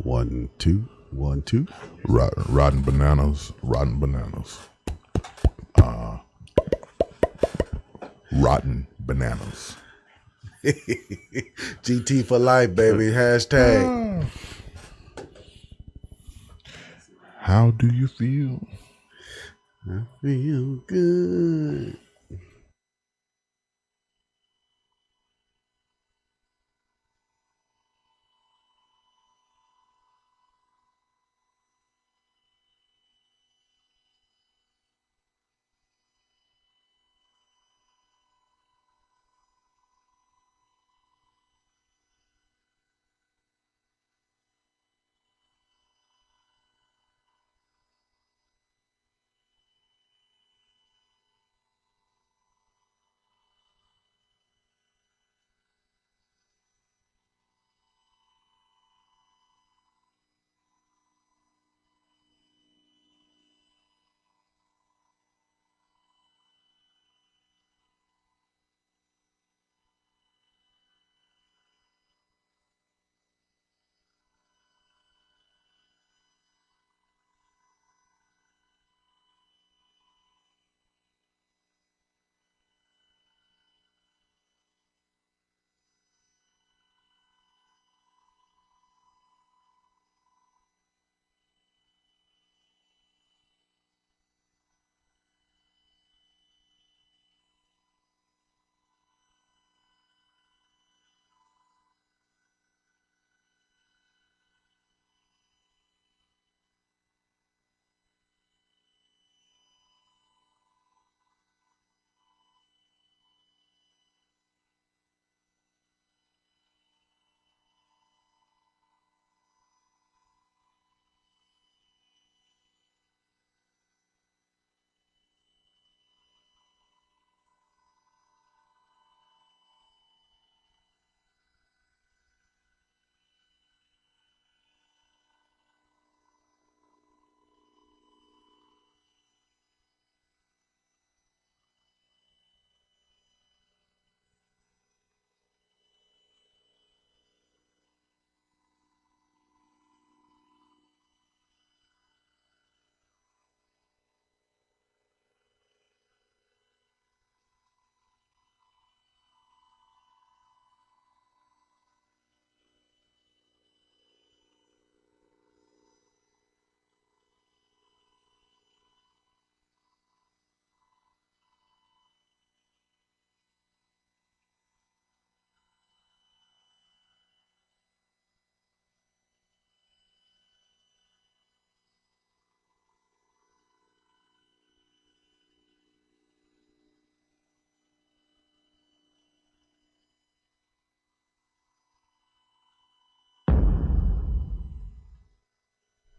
1, 2, 1, 2. Rotten bananas. Rotten bananas. GT for life, baby. Hashtag. How do you feel? I feel good.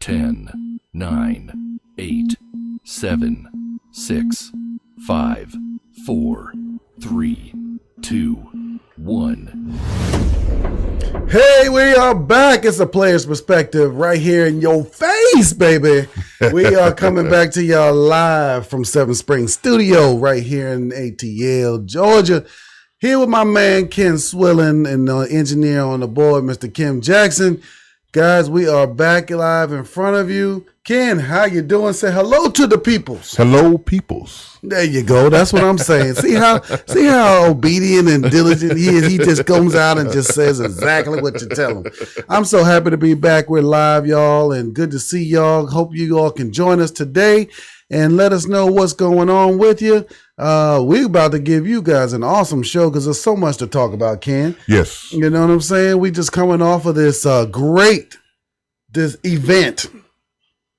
Ten, 9, 8, 7, 6, 5, 4, 3, 2, 1. Hey, we are back. It's a player's perspective right here in your face, baby. We are coming back to y'all live from Seven Springs Studio right here in ATL, Georgia. Here with my man, Ken Swillen, and the engineer on the board, Mr. Kim Jackson. Guys, we are back live in front of you. Ken, how you doing? Say hello to the peoples. Hello, peoples. There you go. That's what I'm saying. See how obedient and diligent he is. He just comes out and just says exactly what you tell him. I'm so happy to be back. We're live, y'all, and good to see y'all. Hope you all can join us today and let us know what's going on with you. We're about to give you guys an awesome show because there's so much to talk about, Ken. Yes. You know what I'm saying? We just coming off of this this event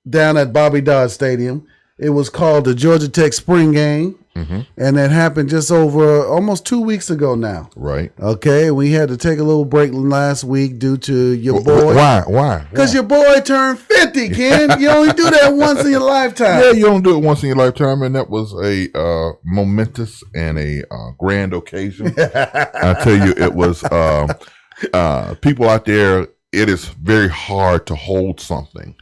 down at Bobby Dodd Stadium. It was called the Georgia Tech Spring Game, and that happened just over almost 2 weeks ago now. Right. Okay, we had to take a little break last week due to your boy. Why? Because your boy turned 50, Ken. You only do that once in your lifetime. Yeah, you don't do it once in your lifetime, and that was a momentous and a grand occasion. I tell you, it was people out there. It is very hard to hold something.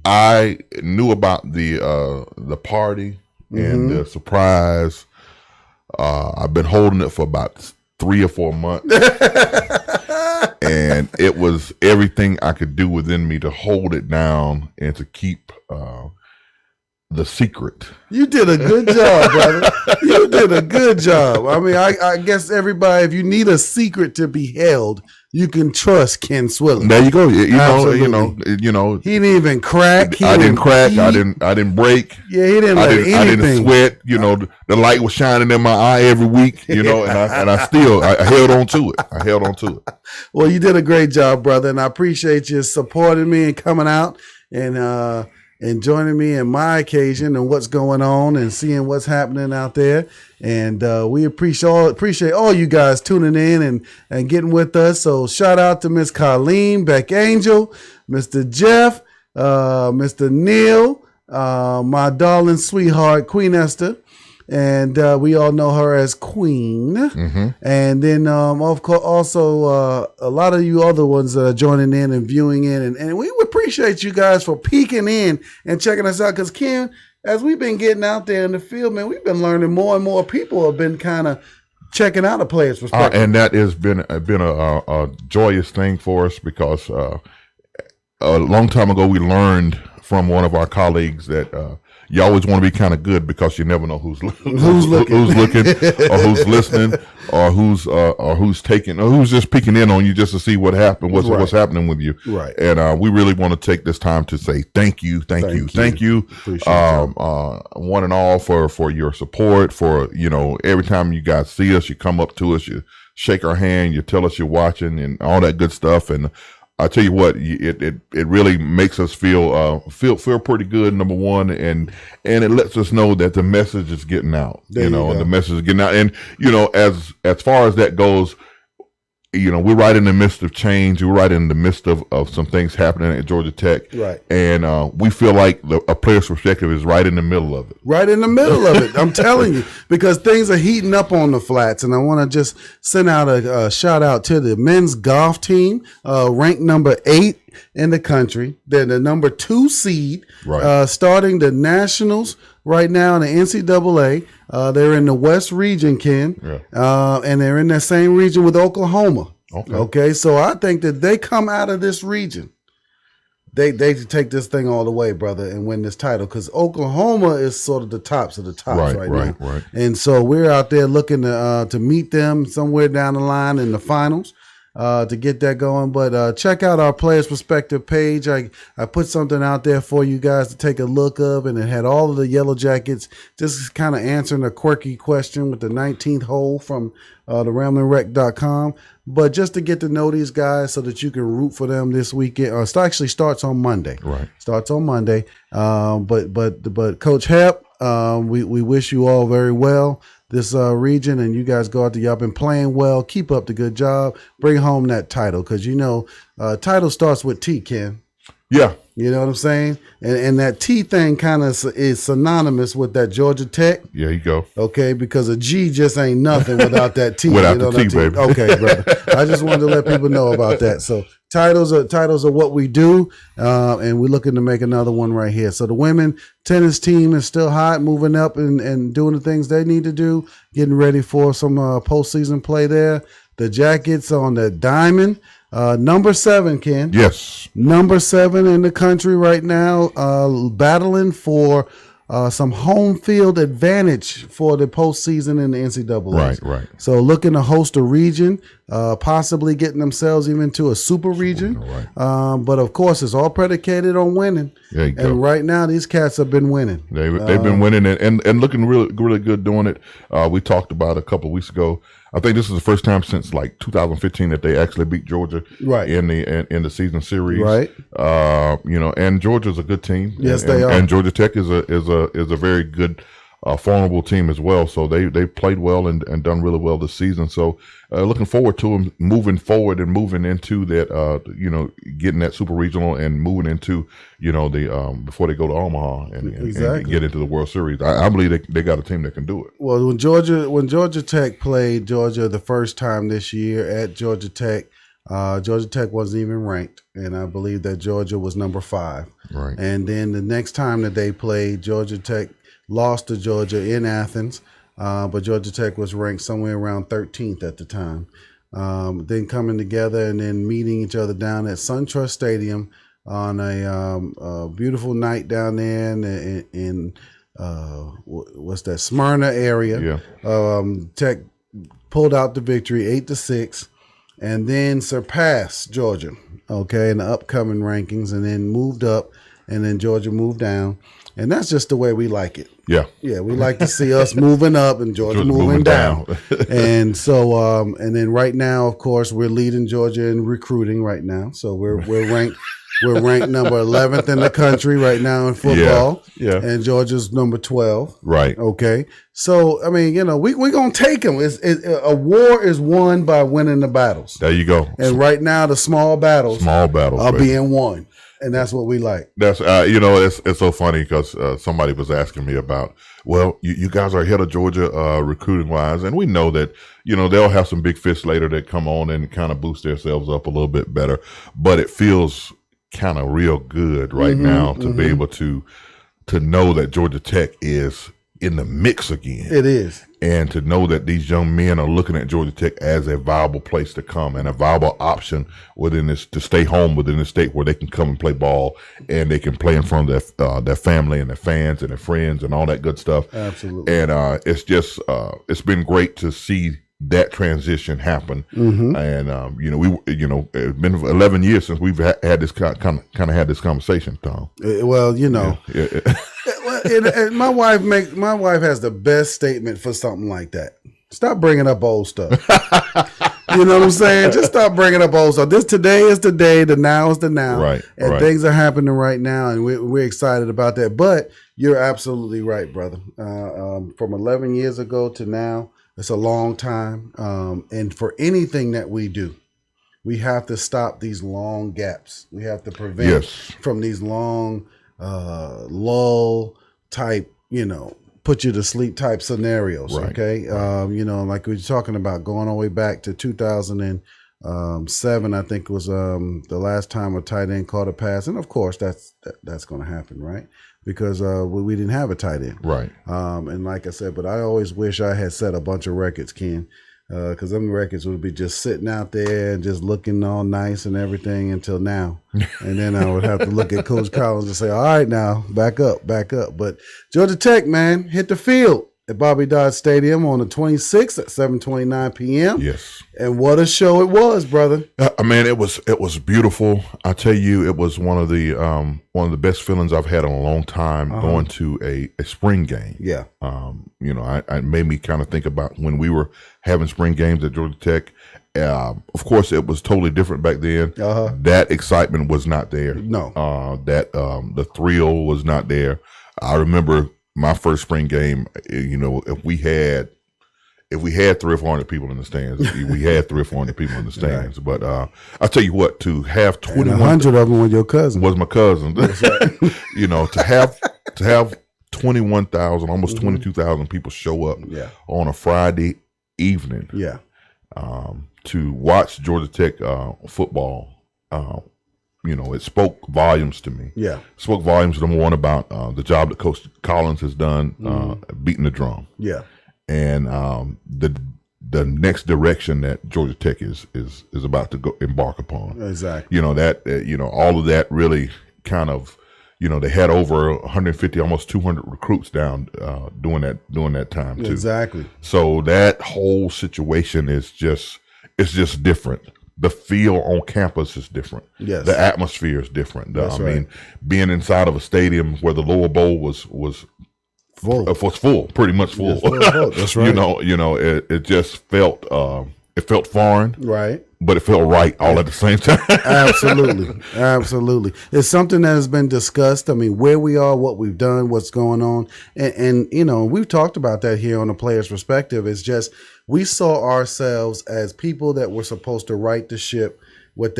I knew about the party and the surprise. I've been holding it for about 3 or 4 months. And it was everything I could do within me to hold it down and to keep the secret. You did a good job, brother. You did a good job. I mean, I guess everybody, if you need a secret to be held, you can trust Ken Swilling. There you go. You know. He didn't even crack. I didn't crack. I didn't break. Yeah, he didn't. I didn't sweat. You know, the light was shining in my eye every week. You know, and I held on to it. I held on to it. Well, you did a great job, brother, and I appreciate you supporting me and coming out and joining me in my occasion and what's going on and seeing what's happening out there. And we appreciate all you guys tuning in and getting with us. So shout out to Miss Colleen, Beck Angel, Mr. Jeff, Mr. Neil, my darling sweetheart, Queen Esther. And we all know her as Queen. Mm-hmm. And then, of course, also a lot of you other ones that are joining in and viewing in. And we appreciate you guys for peeking in and checking us out. Because, Ken, as we've been getting out there in the field, man, we've been learning more and more people have been kind of checking out a player's perspective. And that has been a joyous thing for us because a long time ago we learned from one of our colleagues that you always want to be kind of good because you never know who's looking, or who's listening, or who's taking, or who's just peeking in on you just to see what happened, what's happening with you. Right. And we really want to take this time to say thank you, one and all for your support. For every time you guys see us, you come up to us, you shake our hand, you tell us you're watching, and all that good stuff. And I tell you what, it really makes us feel pretty good. Number one, and it lets us know that the message is getting out. And the message is getting out. And as far as that goes, we're right in the midst of change. We're right in the midst of some things happening at Georgia Tech. Right. And we feel like a player's perspective is right in the middle of it. Right in the middle of it. I'm telling you, because things are heating up on the flats. And I want to just send out a shout out to the men's golf team, ranked number 8 in the country. They're the number 2 seed, starting the nationals right now in the NCAA. They're in the West region, Ken, and they're in that same region with Oklahoma. Okay, so I think that they come out of this region. They take this thing all the way, brother, and win this title because Oklahoma is sort of the tops of the tops right now. Right. And so we're out there looking to meet them somewhere down the line in the finals. To get that going, but check out our Players Perspective page. I put something out there for you guys to take a look of, and it had all of the Yellow Jackets just kind of answering a quirky question with the 19th hole from the RamblingWreck.com. But just to get to know these guys so that you can root for them this weekend. It actually starts on Monday. Right. Starts on Monday. But Coach Hep, we wish you all very well. This region, and you guys go out there. Y'all been playing well. Keep up the good job. Bring home that title because title starts with T, Ken. Yeah. You know what I'm saying? And that T thing kind of is synonymous with that Georgia Tech. Yeah, you go. Okay, because a G just ain't nothing without that T. Without the T, baby. Okay, brother. I just wanted to let people know about that. So titles are what we do, and we're looking to make another one right here. So the women tennis team is still hot, moving up and doing the things they need to do, getting ready for some postseason play there. The Jackets on the diamond. Number 7, Ken. Yes. Number 7 in the country right now, battling for some home field advantage for the postseason in the NCAA. Right. So looking to host a region, possibly getting themselves even to a super region. Right. But of course, it's all predicated on winning. There you go. And right now, these cats have been winning. They've been winning and looking really good doing it. We talked about a couple of weeks ago. I think this is the first time since like 2015 that they actually beat Georgia in the season series. Right. And Georgia's a good team. Yes, they are. And Georgia Tech is a very good, formidable team as well. So they played well and done really well this season. So looking forward to them moving forward and moving into that, getting that super regional and moving into, the before they go to Omaha and get into the World Series. I believe they got a team that can do it. Well, when Georgia Tech played Georgia the first time this year at Georgia Tech wasn't even ranked, and I believe that Georgia was number 5. Right. And then the next time that they played, Georgia Tech lost to Georgia in Athens, but Georgia Tech was ranked somewhere around 13th at the time. then coming together and then meeting each other down at SunTrust Stadium on a beautiful night down there in what's that, Smyrna area. Yeah. Tech pulled out the victory 8-6, and then surpassed Georgia, okay, in the upcoming rankings, and then moved up, and then Georgia moved down. And that's just the way we like it. Yeah. Yeah, we like to see us moving up and Georgia moving down. And so, and then right now, of course, we're leading Georgia in recruiting right now. So we're ranked number 11th in the country right now in football. Yeah. And Georgia's number 12. Right. Okay. So I mean, we're gonna take them. A war is won by winning the battles. There you go. And right now, the small battles are baby. Being won. And that's what we like. That's it's so funny because somebody was asking me about, well, you guys are ahead of Georgia recruiting wise, and we know that they'll have some big fish later that come on and kind of boost themselves up a little bit better. But it feels kind of real good right now to be able to know that Georgia Tech is in the mix again. It is. And to know that these young men are looking at Georgia Tech as a viable place to come and a viable option within this, to stay home within the state where they can come and play ball and they can play in front of their family and their fans and their friends and all that good stuff. Absolutely. And it's just, it's been great to see that transition happen. And, it's been 11 years since we've had this kind of had this conversation, Tom. Well, and my wife has the best statement for something like that. Stop bringing up old stuff. You know what I'm saying? Just stop bringing up old stuff. Today is the day. The now is the now. Right. And things are happening right now, and we're excited about that. But you're absolutely right, brother. From 11 years ago to now, it's a long time. And for anything that we do, we have to stop these long gaps. We have to prevent from these long lull type, put you to sleep type scenarios. Right. Okay. Like we were talking about going all the way back to 2007, I think was the last time a tight end caught a pass. And of course that's going to happen, right? Because we didn't have a tight end. Right. And like I said, but I always wish I had set a bunch of records, Ken. Because them records would be just sitting out there and just looking all nice and everything until now. And then I would have to look at Coach Collins and say, all right, now, back up. But Georgia Tech, man, hit the field at Bobby Dodd Stadium on the 26th at 7:29 p.m. Yes. And what a show it was, brother. Man, it was beautiful. I tell you, it was one of the best feelings I've had in a long time going to a spring game. Yeah. I made me kind of think about when we were having spring games at Georgia Tech. Of course, it was totally different back then. That excitement was not there. No. The thrill was not there. I remember my first spring game, if we had 300 or 400 people in the stands, we had 300 or 400 people in the stands. Right. But I'll tell you what, to have 100 of them were your cousin. Was my cousin. That's right. to have 21,000, almost 22,000 people show up on a Friday evening. Yeah. To watch Georgia Tech football. It spoke volumes to me. Yeah. It spoke volumes, number one, about the job that Coach Collins has done beating the drum. Yeah. And the next direction that Georgia Tech is about to embark upon. Exactly. All of that really kind of, they had over 150, almost 200 recruits down during that time too. Exactly. So that whole situation is just different. The feel on campus is different. Yes. The atmosphere is different. That's right. Being inside of a stadium where the lower bowl was full, pretty much full. That's right. It just felt it felt foreign, right? But it felt right all at the same time. Absolutely. It's something that has been discussed. I mean, where we are, what we've done, what's going on, and we've talked about that here on the Player's Perspective. It's just we saw ourselves as people that were supposed to right the ship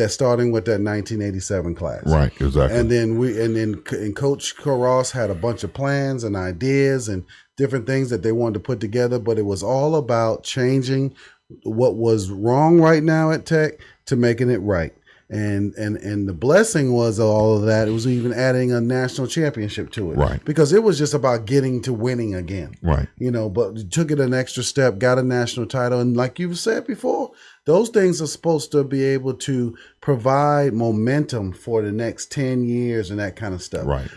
starting with that 1987 class. Right, exactly. And then Coach Ross had a bunch of plans and ideas and different things that they wanted to put together, but it was all about changing what was wrong right now at Tech to making it right. And the blessing was all of that. It was even adding a national championship to it. Right. Because it was just about getting to winning again. Right. But you took it an extra step, got a national title. And like you've said before, those things are supposed to be able to provide momentum for the next 10 years and that kind of stuff. Right.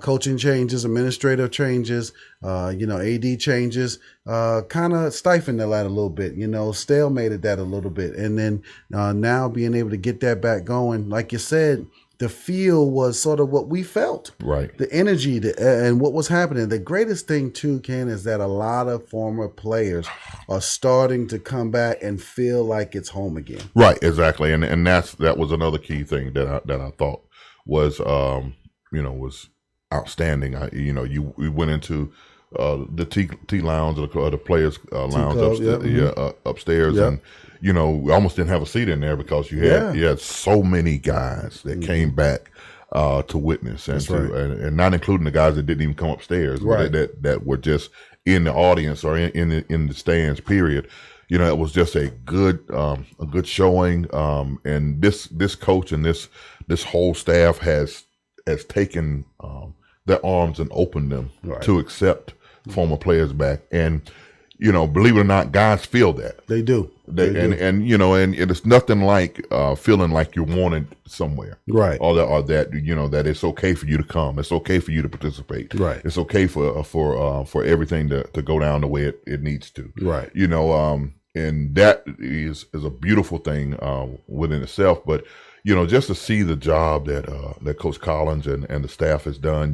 Coaching changes, administrative changes, AD changes, kind of stifled that a little bit, stalemated that a little bit. And then now being able to get that back going, like you said, the feel was sort of what we felt. Right. The energy and what was happening. The greatest thing, too, Ken, is that a lot of former players are starting to come back and feel like it's home again. Right, exactly. And that was another key thing that I thought was, was outstanding. We went into the T lounge or the players lounge upstairs, and we almost didn't have a seat in there because you had so many guys that came back to witness, and and not including the guys that didn't even come upstairs, right? That were just in the audience or in the stands. Period. It was just a good showing, and this coach and this whole staff has taken their arms and opened them to accept former players back. And believe it or not, guys feel that. They do. And it's nothing like feeling like you're wanted somewhere, right? Or that that it's okay for you to come. It's okay for you to participate, right? It's okay for everything to go down the way it needs to, right? And that is a beautiful thing within itself. But just to see the job that Coach Collins and the staff has done,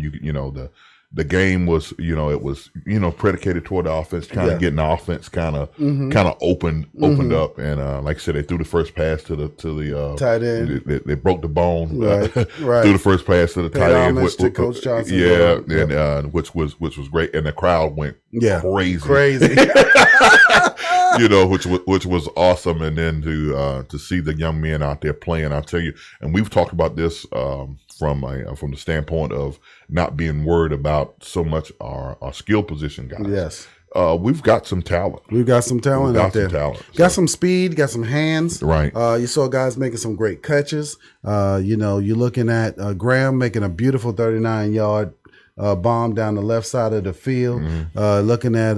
the game was, it was, predicated toward the offense, kind of getting the offense kind of opened up. And like I said, they threw the first pass to the tight end. They broke the bone. Right. Threw the first pass to the tight end. To Coach Johnson. And which was great. And the crowd went crazy. Which was awesome. And then to see the young men out there playing, I'll tell you, and we've talked about this from the standpoint of not being worried about so much our skill position guys. Yes. We've got some talent. We've got some talent out there. Got some speed, got some hands. Right. You saw guys making some great catches. You're looking at Graham making a beautiful 39-yard bomb down the left side of the field. Looking at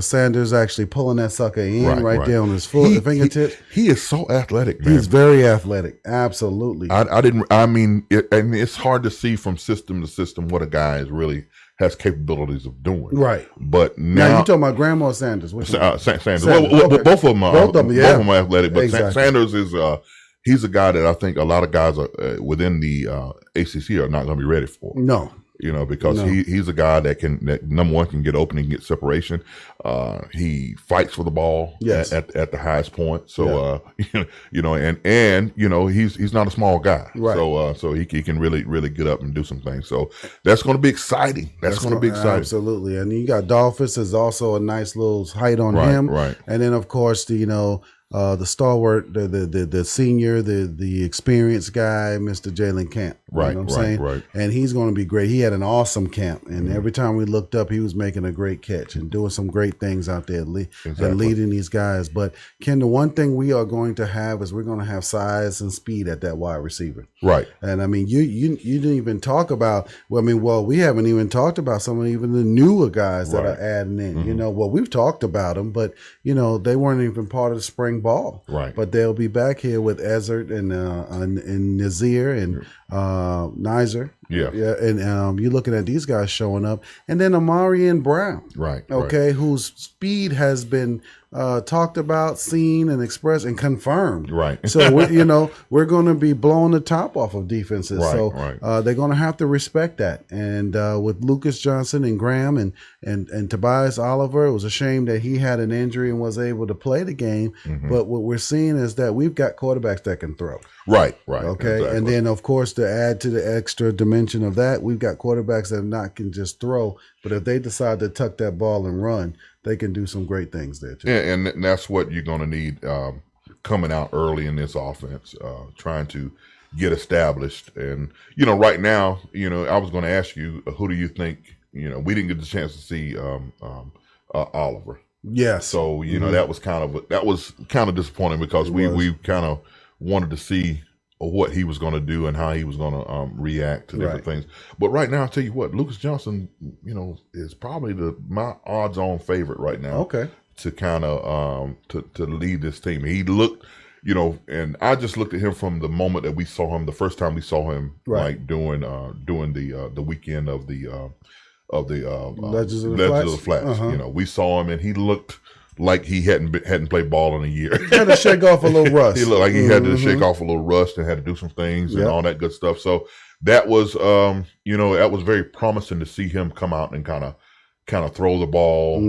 Sanders actually pulling that sucker in right there on his fingertips. He is so athletic, man. He's very athletic. Absolutely. It's hard to see from system to system what a guy is really has capabilities of doing. Right. But now you're talking about Graham or Sanders? Sanders. Well, both of them are. Both of them are athletic. But exactly. Sanders is he's a guy that I think a lot of guys within the ACC are not going to be ready for. No. Because he's a guy that number one can get open and get separation. He fights for the ball at the highest point. So he's not a small guy. Right. So he can really get up and do some things. So that's going to be exciting. That's going to be exciting. Absolutely. And you got Dolphus is also a nice little height on him. Right. And then of course the stalwart, the senior, the experienced guy, Mr. Jalen Camp. Right, you know what I'm saying? Right. And he's going to be great. He had an awesome camp, and every time we looked up, he was making a great catch and doing some great things out there and leading these guys. But Ken, the one thing we are going to have is we're going to have size and speed at that wide receiver. Right. And I mean, you didn't even talk about. We haven't even talked about some of even the newer guys that are adding in. We've talked about them, but they weren't even part of the spring ball. Right. But they'll be back here with Ezert and Nazir and Nizer. Yeah. And you're looking at these guys showing up, and then Amarian Brown. Right. Okay, whose speed has been talked about, seen, and expressed and confirmed. Right. So we're going to be blowing the top off of defenses. Right, so they're going to have to respect that. And with Lucas Johnson and Graham and Tobias Oliver, it was a shame that he had an injury and was able to play the game. But what we're seeing is that we've got quarterbacks that can throw. Right. Okay. Exactly. And then of course to add to the extra dimension of that, we've got quarterbacks that not can just throw, but if they decide to tuck that ball and run, they can do some great things there too. Yeah, and that's what you're going to need coming out early in this offense, trying to get established. And right now, I was going to ask you, who do you think? We didn't get the chance to see Oliver. Yes. So that was kind of disappointing because we kind of wanted to see what he was going to do and how he was going to react to different things. But right now, I'll tell you what, Lucas Johnson, is probably my odds-on favorite right now. Okay. to kind of to lead this team. He looked, and I just looked at him from the moment that we saw him, the first time we saw him, Right. like doing the weekend of the Legends of the Legends of the Flats. Flats. We saw him and he looked like he hadn't played ball in a year. Had to shake off a little rust. He looked like he had to shake off a little rust and had to do some things and Yep. all that good stuff. So that was, that was very promising to see him come out and kind of throw the ball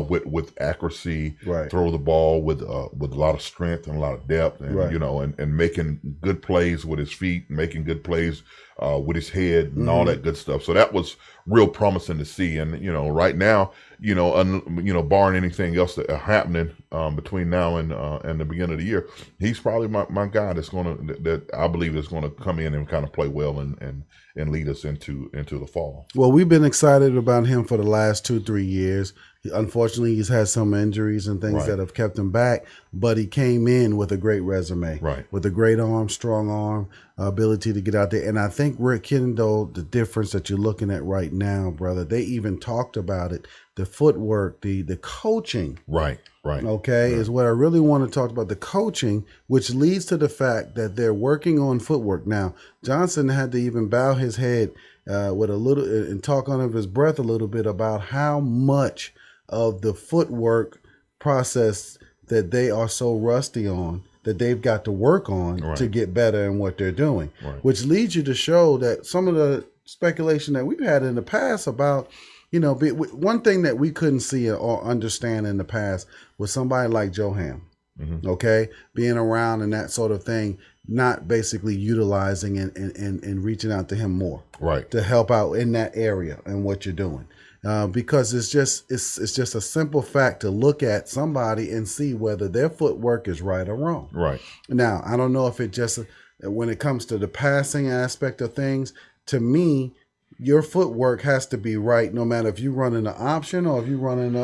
with accuracy, Right. throw the ball with a lot of strength and a lot of depth, and Right. and making good plays with his feet, making good plays with his head, and all that good stuff. So that was real promising to see. And right now, barring anything else that happening between now and the beginning of the year, he's probably my guy that I believe is going to come in and kind of play well and lead us into the fall. Well, we've been excited about him for the last 2-3 years. Unfortunately, he's had some injuries and things Right. that have kept him back, but he came in with a great resume, Right. with a great arm, strong arm, ability to get out there. And I think Rick Kendall, the difference that you're looking at right now, brother, they even talked about it, the footwork, the coaching. Right. Okay, is what I really want to talk about, the coaching, which leads to the fact that they're working on footwork. Now, Johnson had to even bow his head with a little and talk under his breath a little bit about how much of the footwork process that they are so rusty on that they've got to work on Right. to get better in what they're doing, Right. which leads you to show that some of the speculation that we've had in the past about, one thing that we couldn't see or understand in the past was somebody like Joe Ham, okay, being around and that sort of thing, not basically utilizing and reaching out to him more, Right. to help out in that area and what you're doing. Because it's just a simple fact to look at somebody and see whether their footwork is right or wrong. Right. Now, I don't know if it just, when it comes to the passing aspect of things, to me, your footwork has to be right no matter if you're running an option or if you're running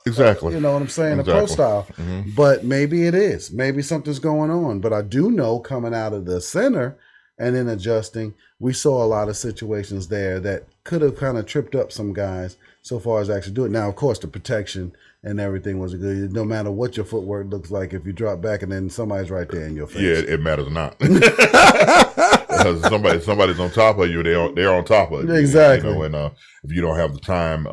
Exactly. you know what I'm saying, Exactly. a pro style. Mm-hmm. But maybe it is. Maybe something's going on. But I do know coming out of the center and then adjusting, we saw a lot of situations there that could have kind of tripped up some guys so far as actually do it. Now, of course, the protection and everything was good. No matter what your footwork looks like, if you drop back and then somebody's right there in your face. Yeah, it matters not. Because somebody's on top of you, they're on top of you. Exactly. And if you don't have the time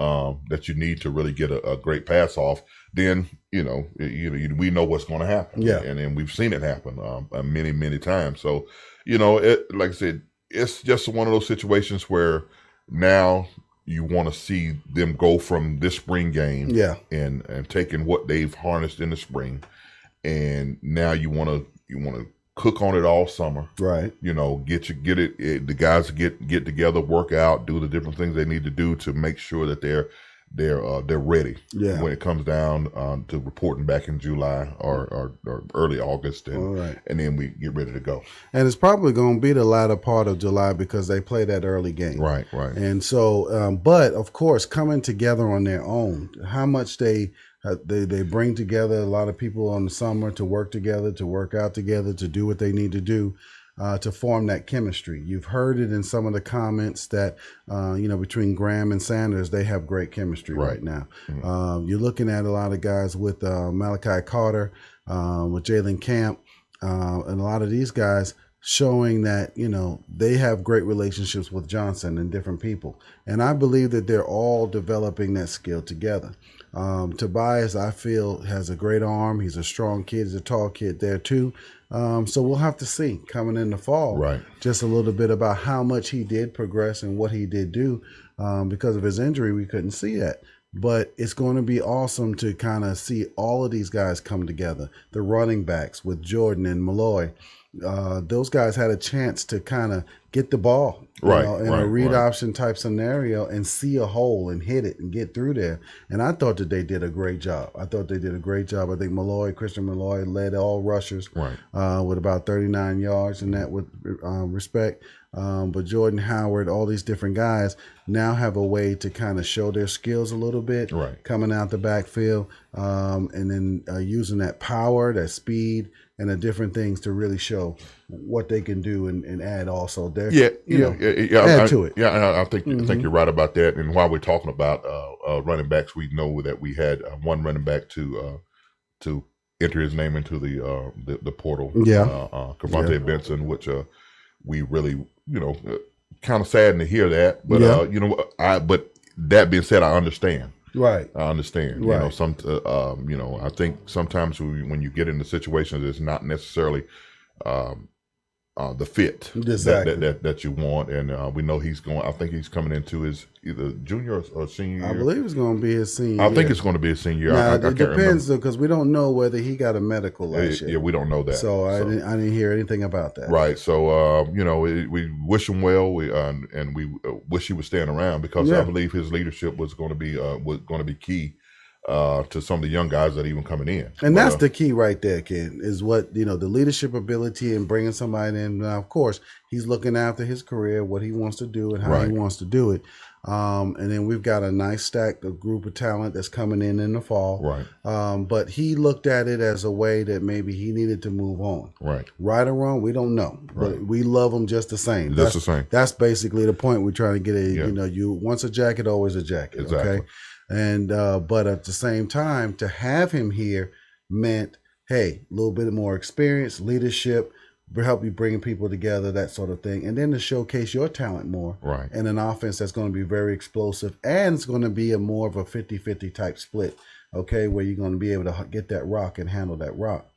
that you need to really get a great pass off, then we know what's going to happen. Yeah. And then we've seen it happen many, many times. So like I said, it's just one of those situations where now you want to see them go from this spring game, Yeah. and taking what they've harnessed in the spring, and now you want to cook on it all summer. Right. Get it. The guys get together, work out, do the different things they need to do to make sure that they're ready. Yeah. When it comes down to reporting back in July or early August, All right. and then we get ready to go. And it's probably going to be the latter part of July because they play that early game. Right. And so, but of course, coming together on their own, how much they bring together a lot of people on the summer to work together, to work out together, to do what they need to do to form that chemistry. You've heard it in some of the comments that, between Graham and Sanders, they have great chemistry right now. Mm-hmm. You're looking at a lot of guys with Malachi Carter, with Jalen Camp, and a lot of these guys showing that, they have great relationships with Johnson and different people. And I believe that they're all developing that skill together. Tobias, I feel, has a great arm. He's a strong kid. He's a tall kid there too. So we'll have to see coming in the fall, Right. just a little bit about how much he did progress and what he did do. Because of his injury, we couldn't see that. But it's going to be awesome to kind of see all of these guys come together. The running backs with Jordan and Malloy. Those guys had a chance to kind of get the ball in a read option type scenario and see a hole and hit it and get through there. And I thought that they did a great job. I think Christian Malloy led all rushers with about 39 yards in that with respect. But Jordan Howard, all these different guys now have a way to kind of show their skills a little bit, coming out the backfield, and then using that power, that speed, and the different things to really show what they can do and add also there. Yeah, add to it. Yeah, and I think you're right about that. And while we're talking about running backs, we know that we had one running back to enter his name into the portal. Cavante Benson, which we really kind of saddened to hear that. But but that being said, I understand. Right. I understand. Right. I think sometimes when you get into situations, it's not necessarily the fit that you want, and we know he's going. I think he's coming into his either junior or senior year. I believe it's going to be his senior. I think it's going to be his senior year. Now, I it can't depends remember. because we don't know whether he got a medical last year. Yeah, we don't know that. So I didn't hear anything about that. Right. So we wish him well. We wish he was staying around because I believe his leadership was going to be key to some of the young guys that are even coming in. And that's the key right there, kid, is what, the leadership ability and bringing somebody in. Now, of course, he's looking after his career, what he wants to do and how he wants to do it. And then we've got a nice stack, a group of talent that's coming in the fall. Right. But he looked at it as a way that maybe he needed to move on. Right or wrong, we don't know. Right. But we love him just the same. Just the same. That's basically the point we're trying to get at. You once a jacket, always a jacket. Exactly. Okay. And but at the same time, to have him here meant, hey, a little bit more experience, leadership, help you bringing people together, that sort of thing, and then to showcase your talent more. Right. And an offense that's going to be very explosive, and it's going to be more of a 50-50 type split. Okay, where you're going to be able to get that rock and handle that rock.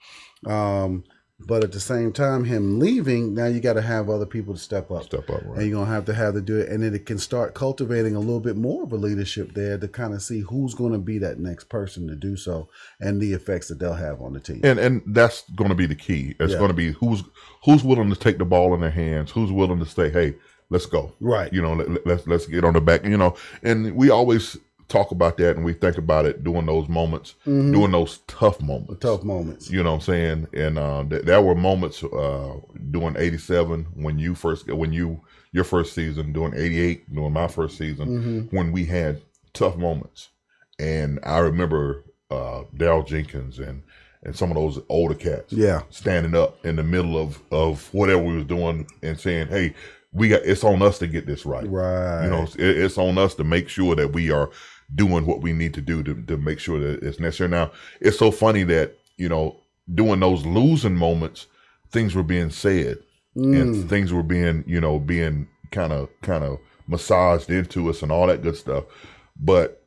But at the same time, him leaving, now you got to have other people to step up. Right. And you're going to have to do it. And then it can start cultivating a little bit more of a leadership there to kind of see who's going to be that next person to do so and the effects that they'll have on the team. And that's going to be the key. It's going to be who's willing to take the ball in their hands, who's willing to say, hey, let's go. Right. Let's get on the back, and we always talk about that and we think about it during those moments, during those tough moments. You know what I'm saying? And there were moments during 87 when your first season, during 88, during my first season, when we had tough moments. And I remember Daryl Jenkins and some of those older cats standing up in the middle of whatever we was doing and saying, hey, it's on us to get this right. Right. It's on us to make sure that we are doing what we need to do to make sure that it's necessary. Now, it's so funny that, during those losing moments, things were being said and things were being kind of massaged into us and all that good stuff. But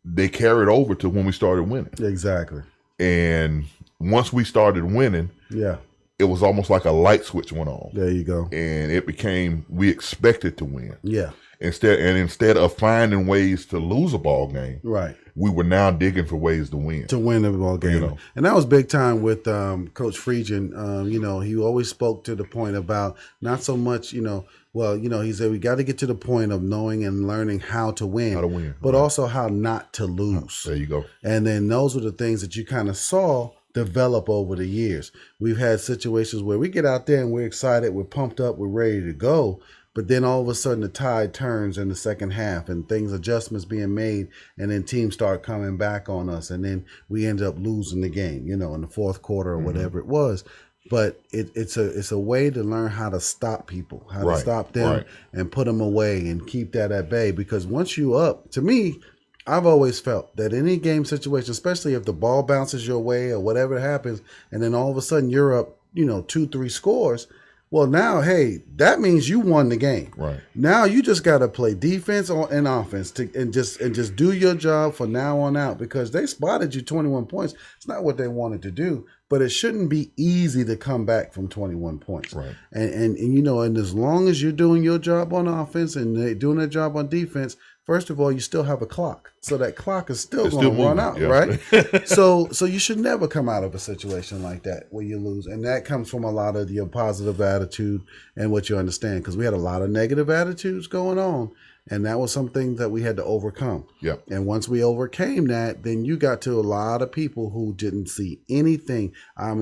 they carried over to when we started winning. Exactly. And once we started winning, it was almost like a light switch went on. There you go. And it became, we expected to win. Yeah. Instead of finding ways to lose a ball game, right, we were now digging for ways to win the ball game. And that was big time with Coach Friedgen. He always spoke to the point about not so much, he said we got to get to the point of knowing and learning how to win, but also how not to lose. There you go. And then those were the things that you kind of saw develop over the years. We've had situations where we get out there and we're excited, we're pumped up, we're ready to go. But then all of a sudden the tide turns in the second half and adjustments being made, and then teams start coming back on us, and then we end up losing the game, in the fourth quarter or whatever it was. But it's a way to learn how to stop people, how to stop them and put them away and keep that at bay. Because once you up, to me, I've always felt that any game situation, especially if the ball bounces your way or whatever happens, and then all of a sudden you're up, 2-3 scores. Well, now, hey, that means you won the game. Right. Now you just got to play defense and offense and just do your job from now on out, because they spotted you 21 points. It's not what they wanted to do, but it shouldn't be easy to come back from 21 points. Right. And as long as you're doing your job on offense and they're doing their job on defense, first of all, you still have a clock. So that clock is still going to run out, right? So you should never come out of a situation like that where you lose. And that comes from a lot of your positive attitude and what you understand, because we had a lot of negative attitudes going on. And that was something that we had to overcome. Yeah. And once we overcame that, then you got to a lot of people who didn't see anything. I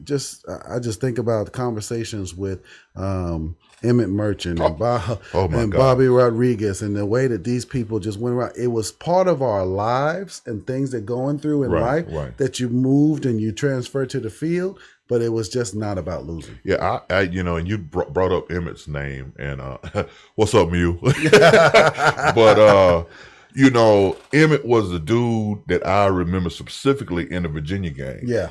just think about conversations with Emmett Merchant and, oh my and God. Bobby Rodriguez, and the way that these people just went around. It was part of our lives and things that going through in Right, life right. that you moved and you transferred to the field, but it was just not about losing. Yeah, I and you brought up Emmett's name, and what's up, Mew? But Emmett was the dude that I remember specifically in the Virginia game. Yeah,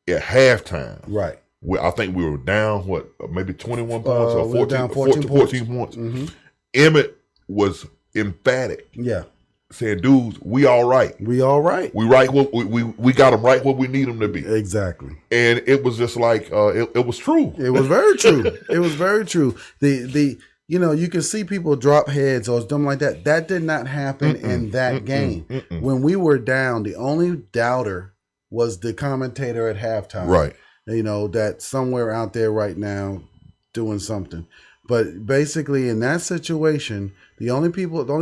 At halftime, right. I think we were down maybe 21 points or We were 14, down 14 14 points. Mm-hmm. Emmett was emphatic, Yeah, saying, "Dudes, we all right. we all right. We right. We got them right where we need them to be." Exactly. And it was just like it was true. It was very true. It was very true. The you can see people drop heads or something like that. That did not happen in that game. When we were down, the only doubter was the commentator at halftime. Right. That somewhere out there right now doing something. But basically in that situation, the only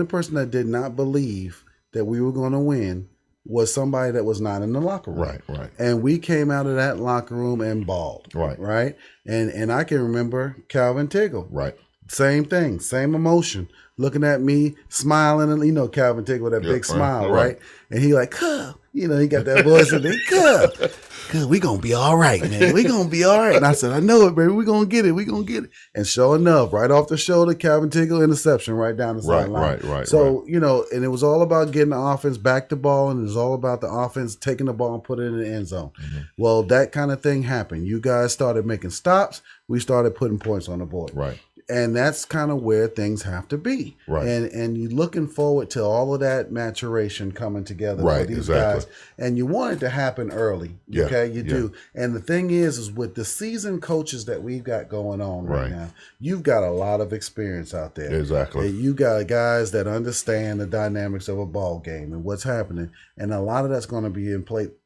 person that did not believe that we were going to win was somebody that was not in the locker room. Right, right. And we came out of that locker room and bawled. Right. Right. And I can remember Calvin Tiggle. Right. Same thing, same emotion. Looking at me, smiling, and Calvin Tiggle with that big smile, right? And he like, "Cub," he got that voice in there, "Cub, we gonna be all right, man. We gonna be all right." And I said, "I know it, baby. We gonna get it. We gonna get it." And sure enough, right off the shoulder, Calvin Tiggle interception right down the sideline. Right. So and it was all about getting the offense back to ball, and it was all about the offense taking the ball and putting it in the end zone. Mm-hmm. Well, that kind of thing happened. You guys started making stops. We started putting points on the board. Right. And that's kind of where things have to be. Right. And you're looking forward to all of that maturation coming together for Right, these exactly. guys. And you want it to happen early. Yeah, Okay, you yeah. do. And the thing is with the seasoned coaches that we've got going on right Right. now, you've got a lot of experience out there. Exactly. And you got guys that understand the dynamics of a ball game and what's happening. And a lot of that's going to be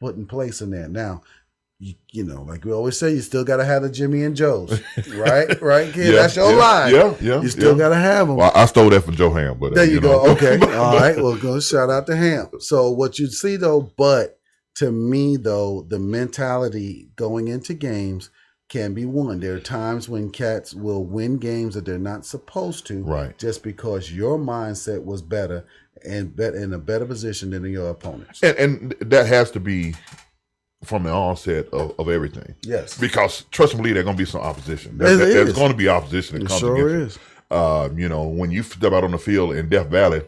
put in place in there. Now, like we always say, you still got to have the Jimmy and Joes, right? Right, kid? That's your line. Yeah. You still got to have them. Well, I stole that from Joe Ham, but There you go. Okay. All right. Well, go shout out to Ham. So what you see though, but to me though, the mentality going into games can be won. There are times when cats will win games that they're not supposed to, Right. just because your mindset was better and in a better position than your opponents. And that has to be from the onset of everything. Yes. Because trust me, there's going to be some opposition. It is. There's going to be opposition that It comes sure against is. you. When you step out on the field in Death Valley,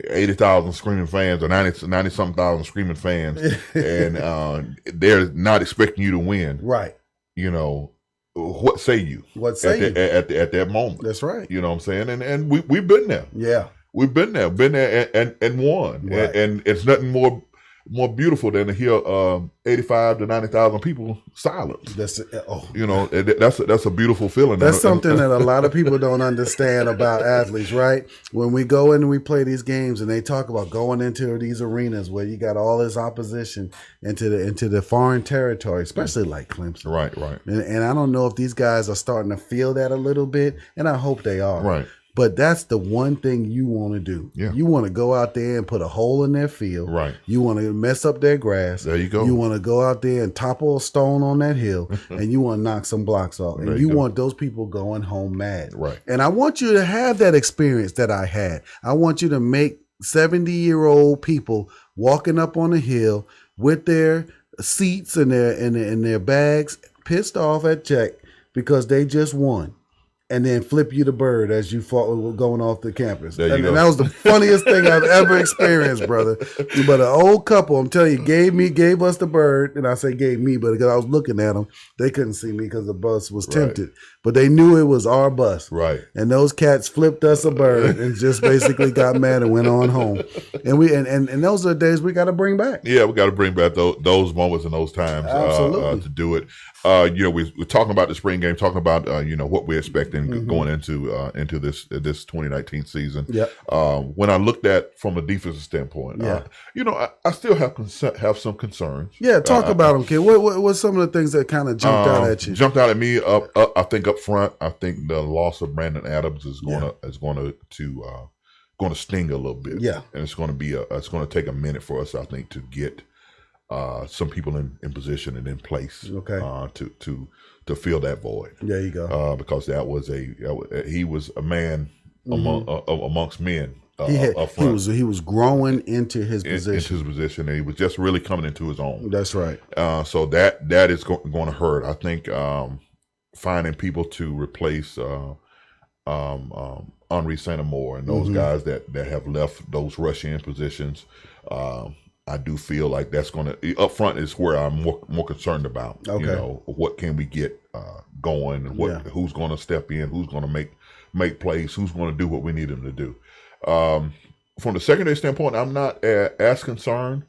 80,000 screaming fans or 90-something thousand screaming fans, and they're not expecting you to win. Right. What say you? What say you? At that moment? That's right. You know what I'm saying? And we've been there. Yeah. We've been there and won. Right. And it's nothing more beautiful than to hear 85 to 90,000 people silent. That's That's a beautiful feeling. That's something that a lot of people don't understand about athletes, right? When we go in and we play these games and they talk about going into these arenas where you got all this opposition into the foreign territory, especially like Clemson. Right. And I don't know if these guys are starting to feel that a little bit, and I hope they are. Right. But that's the one thing you want to do. Yeah. You want to go out there and put a hole in their field. Right. You want to mess up their grass. There you go. You want to go out there and topple a stone on that hill, and you want to knock some blocks off. And There you you go. want those people going home mad. Right. And I want you to have that experience that I had. I want you to make 70-year-old people walking up on the hill with their seats and their bags, pissed off at Jack because they just won. And then flip you the bird as you fought going off the campus. There you And go. that was the funniest thing I've ever experienced, brother. But an old couple, I'm telling you, gave us the bird. And I say gave me, but because I was looking at them, they couldn't see me because the bus was tempted. But they knew it was our bus. Right. And those cats flipped us a bird and just basically got mad and went on home. And we and those are the days we got to bring back. Yeah, we got to bring back those moments and those times Absolutely. to do it. We're talking about the spring game, talking about what we're expecting going into this 2019 season. Yep. When I looked at from a defensive standpoint, I still have some concerns. Yeah, talk about them, kid. What's some of the things that kind of jumped out at you? Jumped out at me. I think up front, I think the loss of Brandon Adams is going to sting a little bit. Yeah. And it's going to take a minute for us, I think, to get some people in position and in place, Okay. To fill that void. There you go. Because he was a man amongst men. He was growing into his position. Into his position, and he was just really coming into his own. That's right. So that is going to hurt. I think finding people to replace Henri Saint-Amour and those guys that have left those rush in positions. I do feel like that's going to up front is where I'm more concerned about. Okay. You know, what can we get going, and who's going to step in, who's going to make plays, who's going to do what we need them to do. From the secondary standpoint, I'm not as concerned,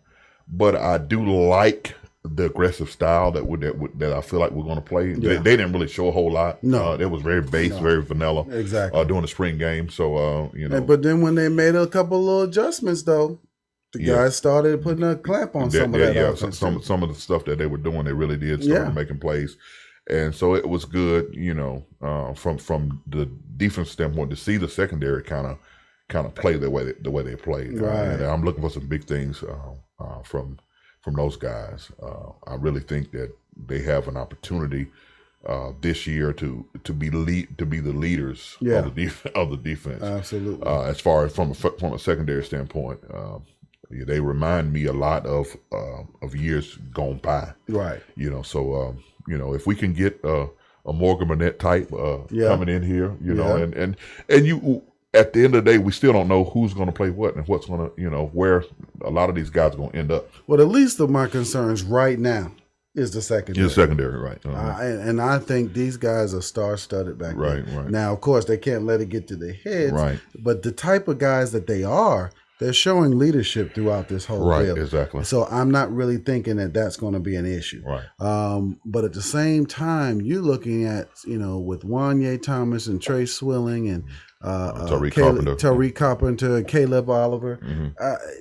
but I do like the aggressive style that I feel like we're going to play. Yeah. They didn't really show a whole lot. No, it was very base, very vanilla. Exactly. During the spring game, so you know. But then when they made a couple of little adjustments, though, the guys started putting a clamp on some of that. Yeah, some of the stuff that they were doing, they really did start making plays. And so it was good, you know, from the defense standpoint to see the secondary kind of play the way they played. Right. And I'm looking for some big things from those guys. I really think that they have an opportunity this year to be the leaders of the defense. Absolutely. As far as from a secondary standpoint, they remind me a lot of years gone by. Right. You know, so you know, if we can get a Morgan Burnett type coming in here, you know, and you at the end of the day, we still don't know who's going to play what and what's going to, you know, where a lot of these guys are going to end up. Well, the least of my concerns right now is the secondary. Is secondary, right? And I think these guys are star-studded back there. Right. Now, of course, they can't let it get to their heads. Right. But the type of guys that they are, they're showing leadership throughout this whole deal. Exactly. So I'm not really thinking that that's going to be an issue. Right. But at the same time, you're looking at, you know, with Wanye Thomas and Trey Swilling and Tariq Carpenter and Caleb Oliver,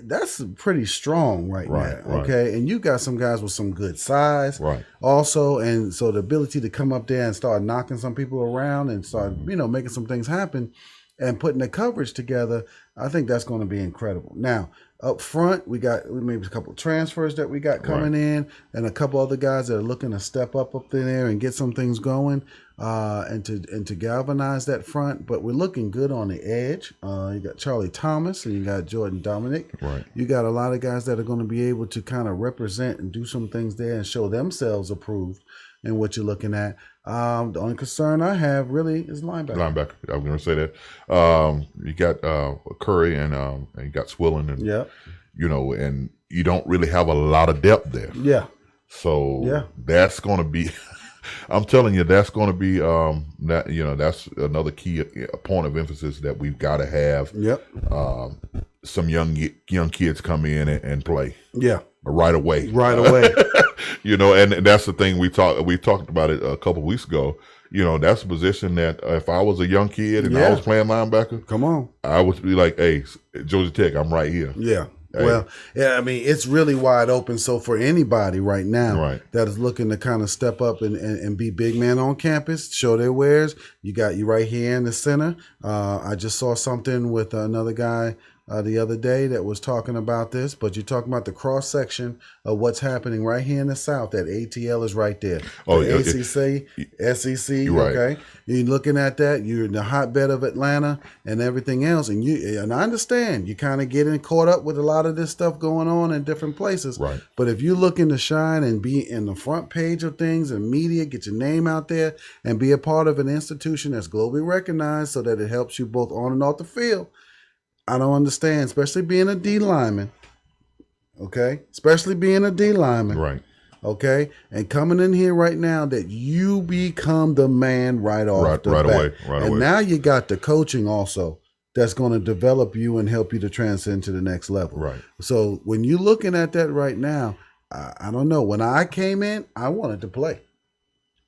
that's pretty strong right now. Okay. And you got some guys with some good size also. And so the ability to come up there and start knocking some people around and start, you know, making some things happen and putting the coverage together, I think that's going to be incredible. Now, up front, we maybe a couple of transfers that we got coming in, and a couple other guys that are looking to step up there and get some things going, and to galvanize that front. But we're looking good on the edge. You got Charlie Thomas and you got Jordan Dominic. Right. You got a lot of guys that are going to be able to kind of represent and do some things there and show themselves approved in what you're looking at. The only concern I have really is linebacker. I was going to say that. You got Curry and you got Swilling, and you know, and you don't really have a lot of depth there. Yeah. So that's going to be. I'm telling you, that's going to be that, you know, that's another key point of emphasis that we've got to have. Yep. Some young kids come in and play. Yeah. Right away. You know, and that's the thing we talked about it a couple of weeks ago. You know, that's a position that if I was a young kid and I was playing linebacker, come on, I would be like, hey, Georgia Tech, I'm right here. Yeah. Hey. Well, yeah, I mean, it's really wide open. So for anybody right now that is looking to kind of step up and be big man on campus, show their wares, you got you right here in the center. I just saw something with another guy the other day that was talking about this, but you're talking about the cross section of what's happening right here in the South. That ATL is right there. ACC, SEC. Okay, you're looking at that. You're in the hotbed of Atlanta and everything else, and I understand you kind of getting caught up with a lot of this stuff going on in different places. Right. But if you're looking to shine and be in the front page of things and media, get your name out there and be a part of an institution that's globally recognized, so that it helps you both on and off the field. I don't understand, especially being a D lineman. Okay? Especially being a D lineman. Right. Okay? And coming in here right now that you become the man right off the bat. Right and away. Now you got the coaching also that's going to develop you and help you to transcend to the next level. Right. So when you're looking at that right now, I don't know. When I came in, I wanted to play.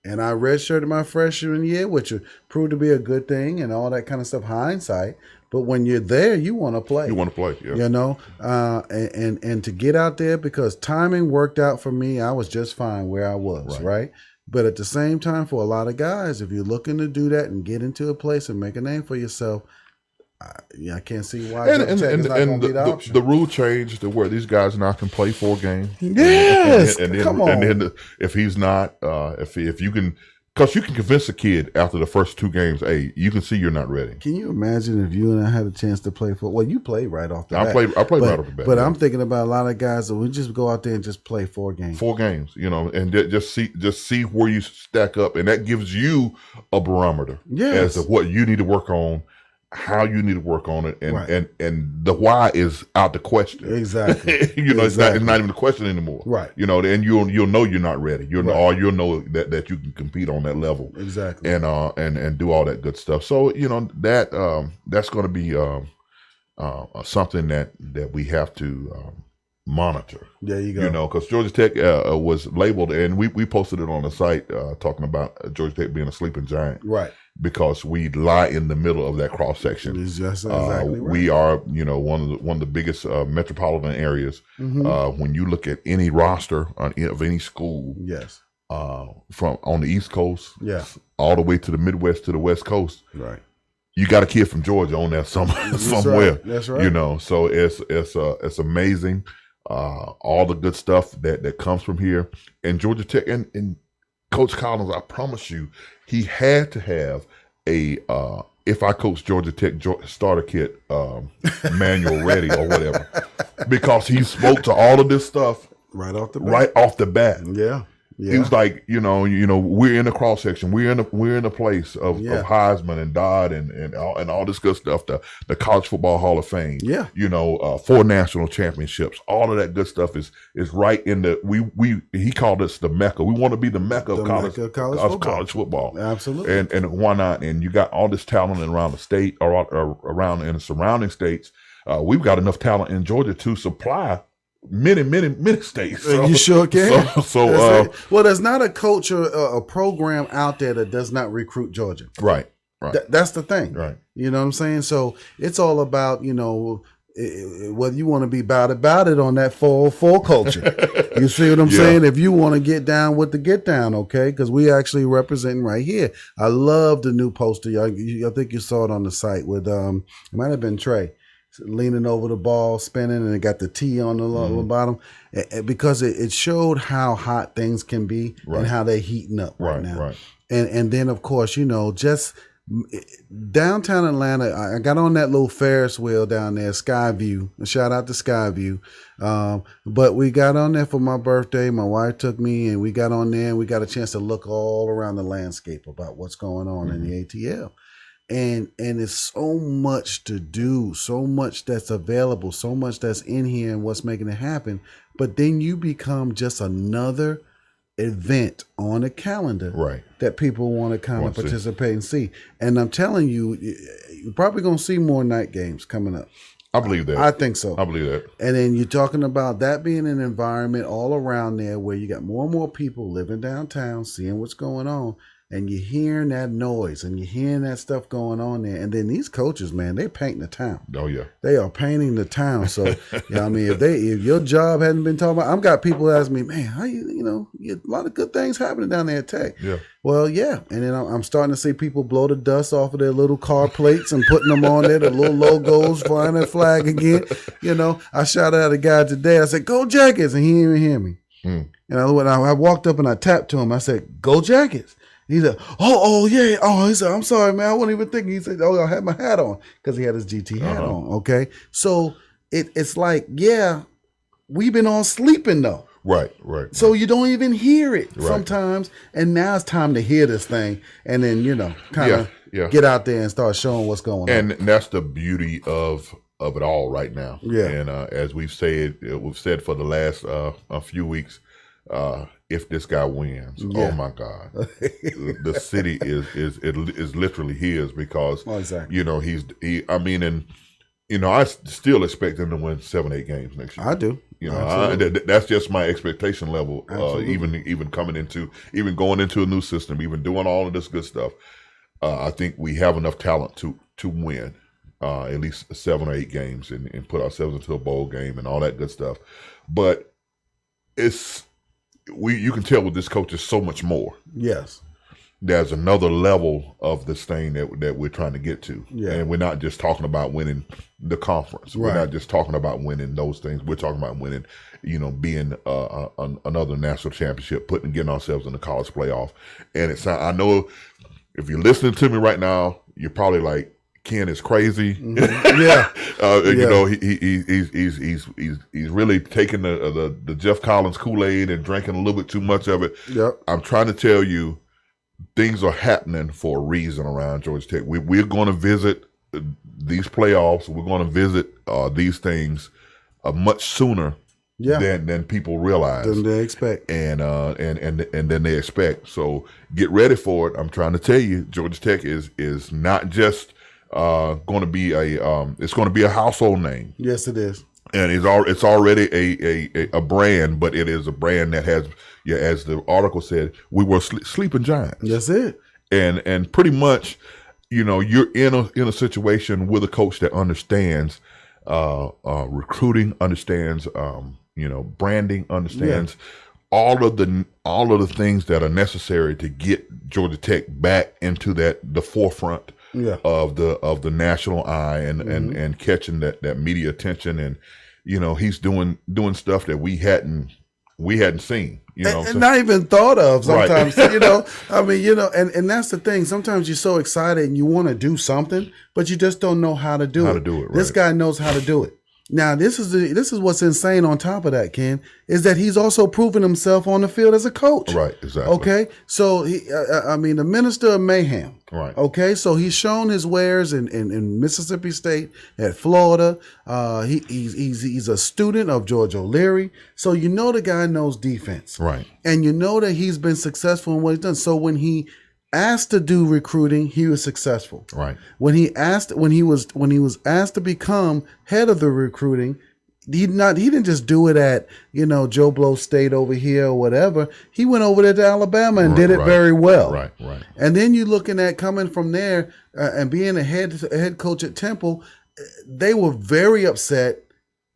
And I redshirted my freshman year, which proved to be a good thing and all that kind of stuff, hindsight. But when you're there, you want to play. You want to play, yeah. You know, and to get out there, because timing worked out for me. I was just fine where I was, right? But at the same time, for a lot of guys, if you're looking to do that and get into a place and make a name for yourself, I can't see why And Georgia Tech is not going to be the option. the rule changed to where these guys now can play 4 games. Yes, and then, come on. And then if he's not, if you can, because you can convince a kid after the first 2 games, hey, you can see you're not ready. Can you imagine if you and I had a chance to play for? Well, you played right off the bat. I played right off the bat. But yeah. I'm thinking about a lot of guys that would just go out there and just play 4 games. 4 games, and just see where you stack up, and that gives you a barometer as to what you need to work on, how you need to work on it, and the why is out the question. Exactly. It's not even a question anymore. Right. And you'll know you're not ready. You'll know that you can compete on that level. Exactly. And do all that good stuff. So that's going to be something that we have to monitor. There you go. Because Georgia Tech was labeled, and we posted it on the site talking about Georgia Tech being a sleeping giant. Right. Because we lie in the middle of that cross section. That's exactly right. We are, one of the biggest metropolitan areas. Mm-hmm. When you look at any roster of any school, yes, from on the East Coast, yes, all the way to the Midwest to the West Coast, right. You got a kid from Georgia on there somewhere. That's right. So it's amazing. All the good stuff that comes from here, and Georgia Tech and Coach Collins, I promise you, he had to have a if I coach Georgia Tech starter kit manual ready or whatever, because he spoke to all of this stuff right off the bat. Yeah. He was like, we're in the cross section, we're in a place of Heisman and Dodd and all this good stuff, the College Football Hall of Fame, 4 national championships, all of that good stuff is right in the he called us the Mecca. We want to be the Mecca of college football. Absolutely. And why not? And you got all this talent around the state or around in the surrounding states. We've got enough talent in Georgia to supply many states. So, you sure can. Well, there's not a coach or a program out there that does not recruit Georgia. Right. That's the thing. Right. You know what I'm saying? So it's all about, whether you want to be about it on that full culture. You see what I'm saying? If you want to get down with the get down, okay? Because we actually representing right here. I love the new poster. I think you saw it on the site with it might have been Trey. Leaning over the ball, spinning, and it got the T on the bottom, because it showed how hot things can be and how they're heating up right now. Right. And then of course, just downtown Atlanta. I got on that little Ferris wheel down there, Skyview. Shout out to Skyview. But we got on there for my birthday. My wife took me, and we got on there, and we got a chance to look all around the landscape about what's going on in the ATL. And it's so much to do, so much that's available, so much that's in here and what's making it happen. But then you become just another event on the calendar that people want to kind of participate and see. And I'm telling you, you're probably going to see more night games coming up. I believe that. I think so. I believe that. And then you're talking about that being an environment all around there where you got more and more people living downtown, seeing what's going on. And you're hearing that noise and you're hearing that stuff going on there. And then these coaches, man, they're painting the town. Oh, yeah. They are painting the town. So, if your job hadn't been talking about, I've got people asking me, man, how a lot of good things happening down there at Tech. Yeah. Well, yeah. And then I'm starting to see people blow the dust off of their little car plates and putting them on there, the little logos, flying that flag again. I shouted at a guy today. I said, "Go Jackets." And he didn't even hear me. And I walked up and I tapped to him. I said, "Go Jackets." He said, oh, yeah. Oh, he said, "I'm sorry, man. I wasn't even thinking." He said, "Oh, I had my hat on," because he had his GT hat on. Okay. So it's like, we've been on sleeping though. Right. So you don't even hear it sometimes. And now it's time to hear this thing. And then, kind of get out there and start showing what's going on. And that's the beauty of it all right now. Yeah. And as we've said for the last a few weeks, if this guy wins, oh my God, the city is literally his, because I still expect him to win 7-8 games next year. I do. That's just my expectation level. Even going into a new system, even doing all of this good stuff. I think we have enough talent to win at least 7 or 8 games and put ourselves into a bowl game and all that good stuff. But you can tell with this coach is so much more. Yes. there's another level of this thing that we're trying to get to. Yeah. And we're not just talking about winning the conference. We're Right. not just talking about winning those things. We're talking about winning, being another national championship, getting ourselves in the college playoff. And I know if you're listening to me right now, you're probably like, Ken is crazy. Mm-hmm. Yeah. He's really taking the Jeff Collins Kool-Aid and drinking a little bit too much of it. Yep. I'm trying to tell you, things are happening for a reason around Georgia Tech. We're going to visit these playoffs. We're going to visit these things much sooner than people realize. Than they expect. And then they expect. So get ready for it. I'm trying to tell you, Georgia Tech is not just going to be it's going to be a household name. Yes, it is. And it's already a brand, but it is a brand that has, as the article said, we were sleeping giants. That's it. And pretty much, you're in a situation with a coach that understands recruiting, understands branding, understands all of the things that are necessary to get Georgia Tech back into the forefront of the national eye and catching that media attention. And he's doing stuff that we hadn't seen, and not even thought of sometimes. Right. And that's the thing. Sometimes you're so excited and you want to do something, but you just don't know how to do it. Right. This guy knows how to do it. Now, this is what's insane on top of that, Ken, is that he's also proven himself on the field as a coach. Right, exactly. Okay, so the minister of mayhem. Right. Okay, so he's shown his wares in Mississippi State, at Florida. He's a student of George O'Leary, so the guy knows defense. Right. And that he's been successful in what he's done. So when he asked to do recruiting, he was successful. Right. When he was asked to become head of the recruiting, he didn't just do it at Joe Blow State over here or whatever. He went over there to Alabama and did it very well. Right. And then you're looking at coming from there and being a head coach at Temple. They were very upset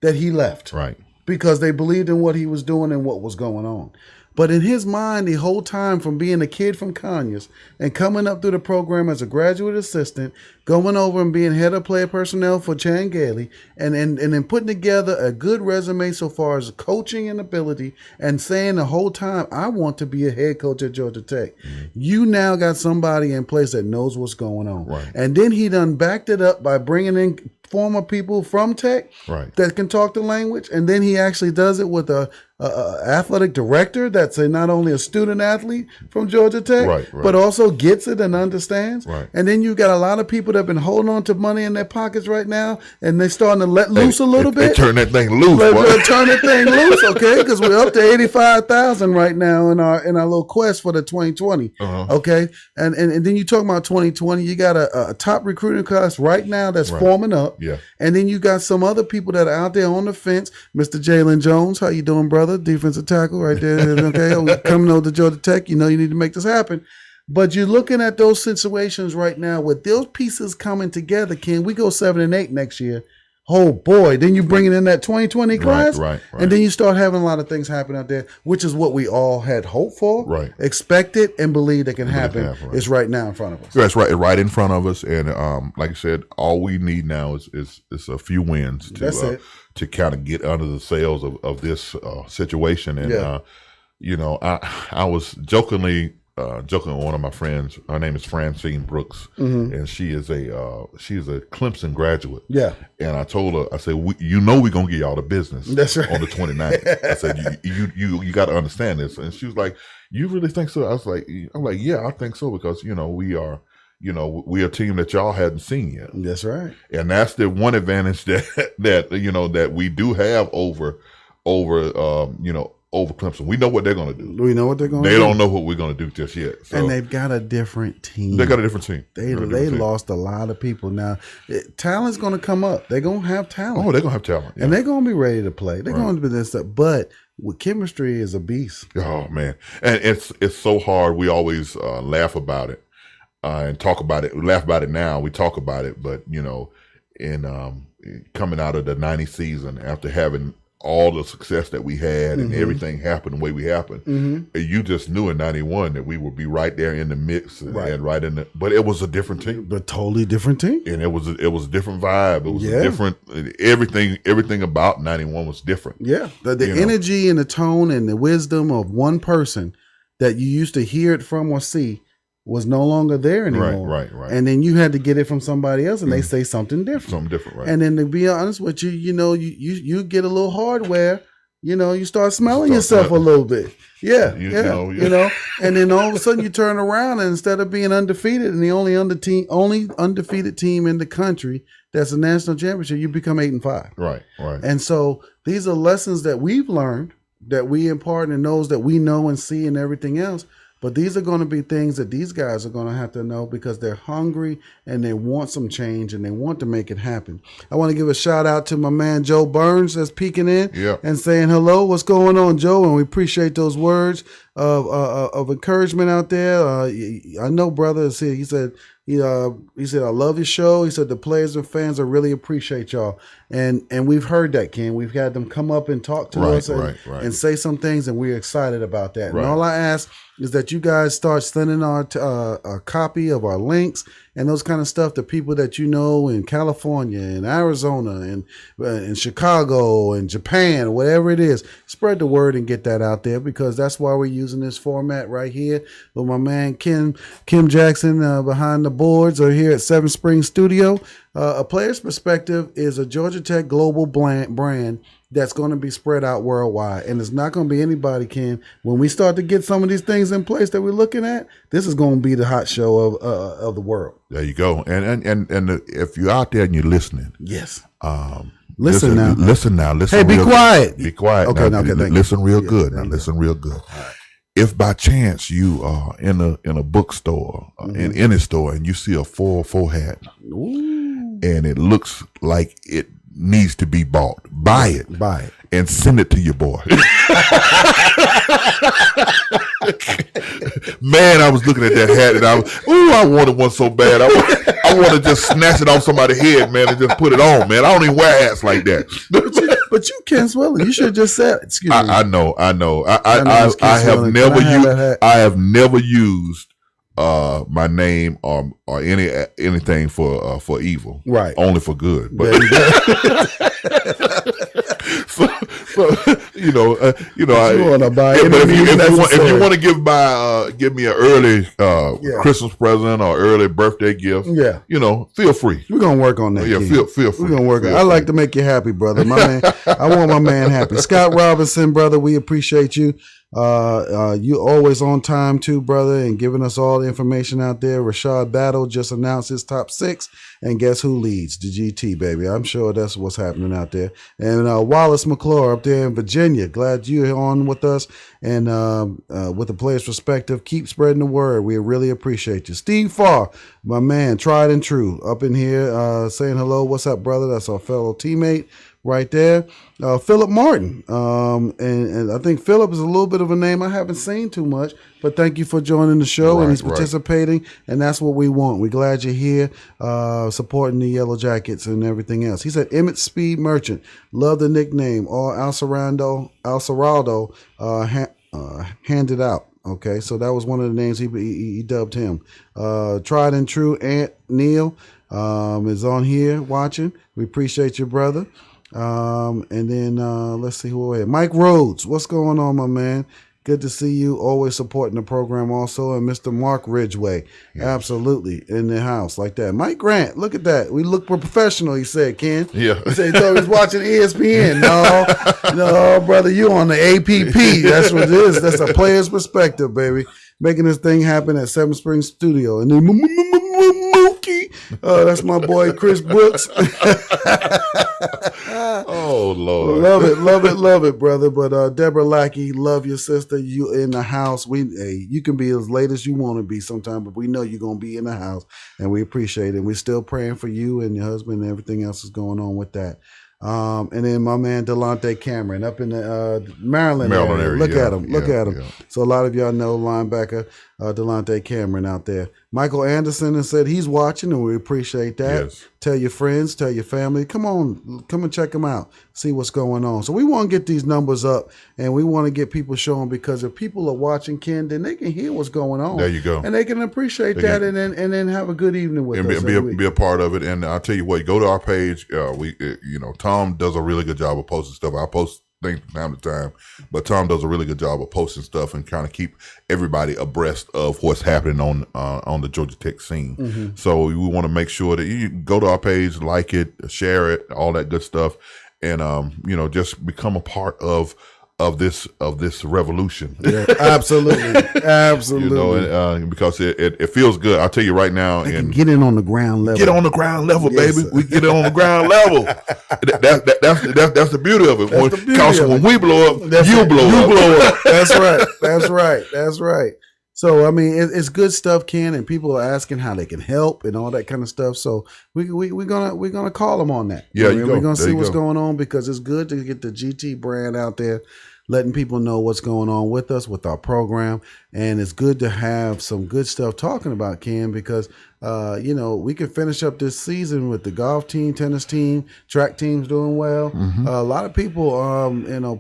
that he left. Right. Because they believed in what he was doing and what was going on. But in his mind, the whole time, from being a kid from Conyers and coming up through the program as a graduate assistant, going over and being head of player personnel for Chan Gailey, and then putting together a good resume so far as coaching and ability, and saying the whole time, I want to be a head coach at Georgia Tech. Mm-hmm. You now got somebody in place that knows what's going on. Right. And then he done backed it up by bringing in former people from Tech that can talk the language, and then he actually does it with a athletic director that's not only a student athlete from Georgia Tech, but also gets it and understands. Right. And then you got a lot of people that have been holding on to money in their pockets right now, and they're starting to let loose a little bit. Turn that thing loose. Turn that thing loose, okay? Because we're up to 85,000 right now in our little quest for the 2020. Okay, and then you talk about 2020. You got a top recruiting class right now that's forming up. Yeah. And then you got some other people that are out there on the fence. Mr. Jalen Jones, how you doing, brother? Defensive tackle right there. Okay, coming over to Georgia Tech. You need to make this happen. But you're looking at those situations right now with those pieces coming together. Can we go 7-8 next year? Oh boy! Then you bring it in that 2020 class, right. And then you start having a lot of things happen out there, which is what we all had hoped for, expected, and believed that can happen. It's right now in front of us. That's right in front of us. And like I said, all we need now is a few wins to kind of get under the sails of this situation. And I was jokingly joking with one of my friends. Her name is Francine Brooks, and she is a Clemson graduate. Yeah. And I told her, I said, we're gonna get y'all the business. That's right. On the 29th. I said, you got to understand this. And she was like, you really think so? I'm like, yeah, I think so, because we are. We're a team that y'all hadn't seen yet. That's right. And that's the one advantage that we do have over Clemson. We know what they're going to do. We know what they're going to do. They don't know what we're going to do just yet. So, and they've got a different team. They got a different team. They lost a lot of people. Now, talent's going to come up. They're going to have talent. Oh, they're going to have talent. Yeah. And they're going to be ready to play. They're going to be this stuff. But with chemistry is a beast. Oh, man. And it's so hard. We always laugh about it and talk about it. We laugh about it now. We talk about it. But, in coming out of the 90 season, after having all the success that we had and everything happened the way we happened, and you just knew in '91 that we would be right there in the mix and right in the. But it was a different team, But totally different team. and it was a different vibe. It was a different everything about '91 was different. Yeah, the energy and the tone and the wisdom of one person that you used to hear it from or see was no longer there anymore. Right. And then you had to get it from somebody else, and they say something different. Something different, right? And then to be honest with you, you get a little hardware. You start smelling yourself a little bit. Yeah, you know. And then all of a sudden you turn around, and instead of being undefeated and the only undefeated team in the country that's a national championship, you become 8-5. Right. And so these are lessons that we've learned, that we impart, and those that we know and see and everything else. But these are going to be things that these guys are going to have to know because they're hungry and they want some change and they want to make it happen. I want to give a shout out to my man Joe Burns that's peeking in and saying hello. What's going on, Joe? And we appreciate those words of encouragement out there. I know, brother. He said, I love your show. He said the players and fans, I really appreciate y'all. And we've heard that, Ken. We've had them come up and talk to us and say some things, and we're excited about that. Right. And all I ask is that you guys start sending a copy of our links and those kind of stuff to people that you know in California and Arizona and in Chicago and Japan, whatever it is. Spread the word and get that out there, because that's why we're using this format right here with my man Kim Jackson behind the boards or here at Seven Springs Studio. A Player's Perspective is a Georgia Tech global brand that's going to be spread out worldwide. And it's not going to be anybody, Ken. When we start to get some of these things in place that we're looking at, this is going to be the hot show of the world. There you go. And if you're out there and you're listening. Yes. Listen now. Listen. Hey, be quiet. Be quiet. Okay, now, okay, listen real good. Now, you listen real good. Right. If by chance you are in a bookstore, in any store, and you see a 404 hat, and it looks like it needs to be bought, buy it, and send it to your boy. Man, I was looking at that hat and I wanted one so bad. I want to just snatch it off somebody's head, man, and just put it on, man. I don't even wear hats like that. But you can't swell it. You should have just said, excuse me. I know. I have never used my name or anything for evil, right? Only for good. But so you want to buy. If you want to give me an early Christmas present or early birthday gift, feel free. We're gonna work on that. Yeah, feel free. We're gonna work on it. I like to make you happy, brother. My man, I want my man happy. Scott Robinson, brother, we appreciate you. You always on time too, brother, and giving us all the information out there. Rashad Battle just announced his top 6, and guess who leads? The GT, baby. I'm sure that's what's happening out there. And Wallace McClure up there in Virginia, glad you're on with us and with the Player's Perspective. Keep spreading the word. We really appreciate you. Steve Farr, my man, tried and true, up in here saying hello. What's up, brother? That's our fellow teammate right there. Philip Martin. And I think Philip is a little bit of a name I haven't seen too much, but thank you for joining the show, and he's participating, and that's what we want. We're glad you're here supporting the Yellow Jackets and everything else. He said, Emmett Speed Merchant, love the nickname, or Al Serraldo handed out. Okay, so that was one of the names he dubbed him. Tried and true, Aunt Neil is on here watching. We appreciate you, brother. And then let's see who we have. Mike Rhodes, what's going on, my man? Good to see you. Always supporting the program also. And Mr. Mark Ridgway, absolutely in the house like that. Mike Grant, look at that. We look professional, he said, Ken. Yeah. He said he thought he was watching ESPN. No, brother, you on the APP. That's what it is. That's a Player's Perspective, baby. Making this thing happen at Seven Springs Studio. And then Mookie. That's my boy Chris Brooks. Oh Lord, love it, brother. But Deborah Lackey, love your sister. You in the house. You can be as late as you want to be sometime, but we know you're gonna be in the house, and we appreciate it. We're still praying for you and your husband, and everything else is going on with that. And then my man Delonte Cameron up in the Maryland area. area. Look Yeah, at him. Look yeah, at him. yeah. So a lot of y'all know linebacker Delonte Cameron out there. Michael Anderson has said he's watching, and we appreciate that. Yes. Tell your friends, tell your family. Come and check them out. See what's going on. So we want to get these numbers up, and we want to get people showing, because if people are watching, Ken, then they can hear what's going on. There you go. And they can appreciate that, and then have a good evening with us. And be a part of it. And I'll tell you what, go to our page. Tom does a really good job of posting stuff. I post things from time to time, but Tom does a really good job of posting stuff and kind of keep everybody abreast of what's happening on the Georgia Tech scene. Mm-hmm. So we want to make sure that you go to our page, like it, share it, all that good stuff, and just become a part of this revolution. Yeah, absolutely. Because it feels good. I'll tell you right now. And get in on the ground level. Get on the ground level, Yes, baby. sir. We get it on the ground level. That's the beauty of it. Because when we blow up, you blow up. That's right. So I mean, it's good stuff, Ken, and people are asking how they can help and all that kind of stuff. So we're gonna call them on that. Yeah, we're gonna see what's go. going on, because it's good to get the GT brand out there, letting people know what's going on with us, with our program. And it's good to have some good stuff talking about, Ken, because, we can finish up this season with the golf team, tennis team, track teams doing well. Mm-hmm. A lot of people,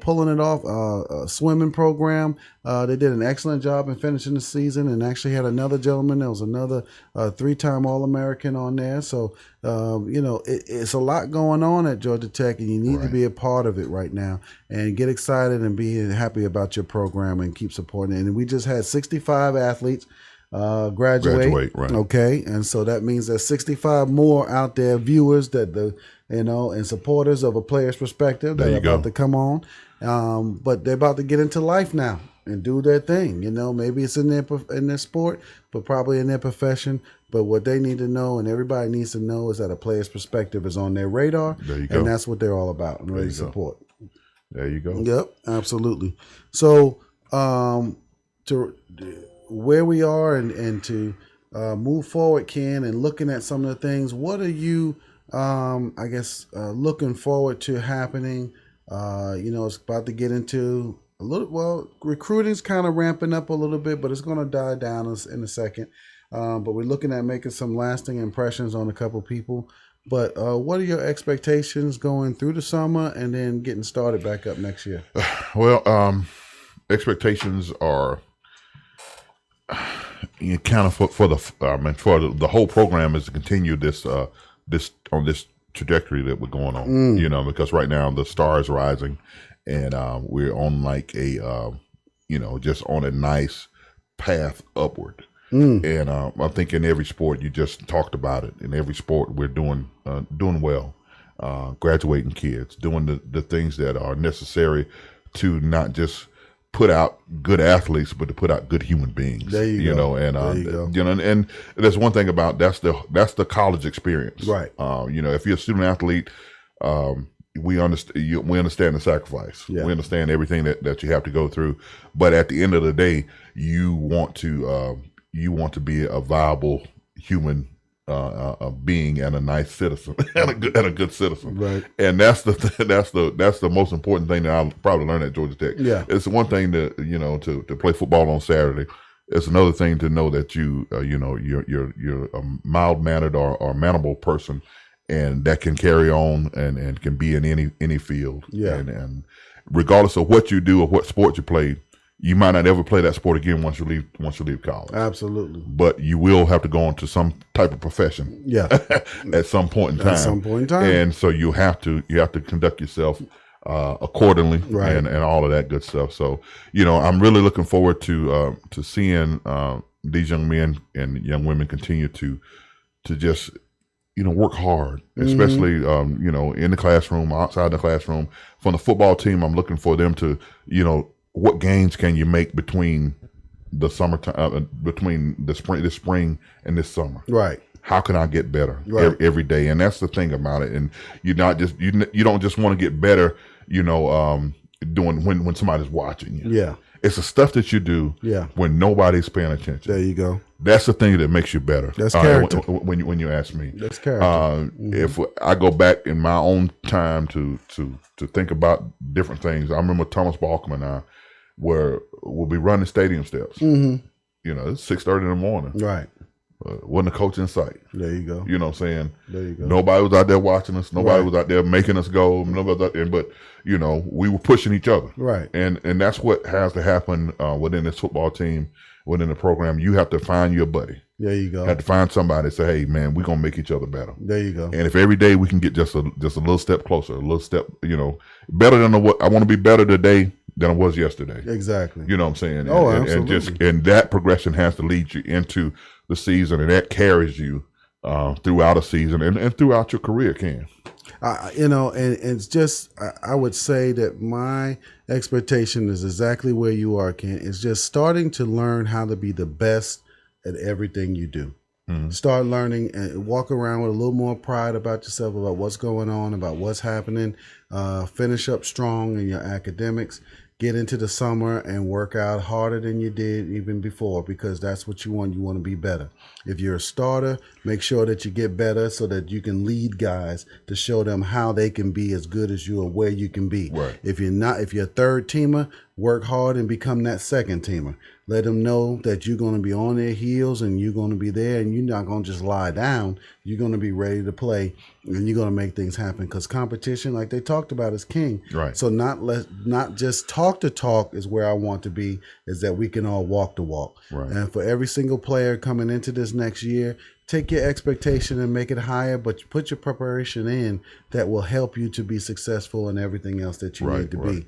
pulling it off. Swimming program, they did an excellent job in finishing the season, and actually had another gentleman. There was another 3-time All-American on there. So, it's a lot going on at Georgia Tech, and you need to be a part of it right now and get excited and be happy about your program and keep supporting it. And we just had 65 athletes graduate, right. Okay, and so that means there's 65 more out there, viewers and supporters of A Player's Perspective that are about to come on. But they're about to get into life now and do their thing. Maybe it's in their sport, but probably in their profession. But what they need to know, and everybody needs to know, is that A Player's Perspective is on their radar. There you go. And that's what they're all about, and ready to support. There you go. Yep, absolutely. So, to where we are and to move forward, Ken, and looking at some of the things, what are you, looking forward to happening? It's about to get into recruiting's kind of ramping up a little bit, but it's going to die down in a second. But we're looking at making some lasting impressions on a couple people. But what are your expectations going through the summer and then getting started back up next year? Well, expectations are kind of for the whole program is to continue this trajectory that we're going on. Because right now the star is rising, and we're on like a just on a nice path upward. And I think in every sport, you just talked about it. In every sport, we're doing well, graduating kids, doing the things that are necessary to not just put out good athletes, but to put out good human beings. There you go. And there's one thing about that's the college experience, right? If you're a student athlete, we understand the sacrifice. Yeah. We understand everything that you have to go through. But at the end of the day, you want to be a viable human being and a nice citizen and a good citizen. Right. And that's the most important thing that I'll probably learn at Georgia Tech. Yeah. It's one thing to play football on Saturday. It's another thing to know that you're a mild mannered or mannerable person, and that can carry on and can be in any field. Yeah. And regardless of what you do or what sport you play, you might not ever play that sport again once you leave college. Absolutely. But you will have to go into some type of profession. Yeah. at some point in time. And so you have to conduct yourself accordingly, right, and all of that good stuff. So, I'm really looking forward to seeing these young men and young women continue to just work hard, especially in the classroom, outside the classroom. From the football team, I'm looking for them to what gains can you make between the summertime, between this spring and this summer? Right. How can I get better every day? And that's the thing about it. And you don't just want to get better, doing when somebody's watching you. Yeah. It's the stuff that you do Yeah. when nobody's paying attention. There you go. That's the thing that makes you better. That's character. When you ask me, That's character. if I go back in my own time to think about different things, I remember Thomas Balkman and I we'll be running stadium steps. Mm-hmm. You know, it's 6:30 in the morning. Right. Wasn't a coach in sight. There you go. You know what I'm saying? There you go. Nobody was out there watching us. Nobody Right. was out there making us go. Nobody was out there, but you know, we were pushing each other. Right. And that's what has to happen within this football team, within the program. You have to find your buddy. There you go. You have to find somebody to say, hey man, we're gonna make each other better. There you go. And if every day we can get just a little step closer, a little step, you know, better than what I want to be better today than I was yesterday. Exactly. You know what I'm saying? Oh, and absolutely. and that progression has to lead you into the season, and that carries you throughout a season and throughout your career, Ken. You know, and it's just, I would say that my expectation is exactly where you are, Ken. It's just starting to learn how to be the best at everything you do. Start learning and walk around with a little more pride about yourself, about what's going on, about what's happening. Finish up strong in your academics. Get into the summer and work out harder than you did even before, because that's what you want. You want to be better. If you're a starter, make sure that you get better so that you can lead guys to show them how they can be as good as you and where you can be. Right. If you're a third teamer, work hard and become that second teamer. Let them know that you're going to be on their heels and you're going to be there, and you're not going to just lie down. You're going to be ready to play, and you're going to make things happen, because competition, like they talked about, is king. Right. So not just talk the talk is where I want to be, is that we can all walk the walk. Right. And for every single player coming into this next year, take your expectation and make it higher, but put your preparation in that will help you to be successful in everything else that you need to be.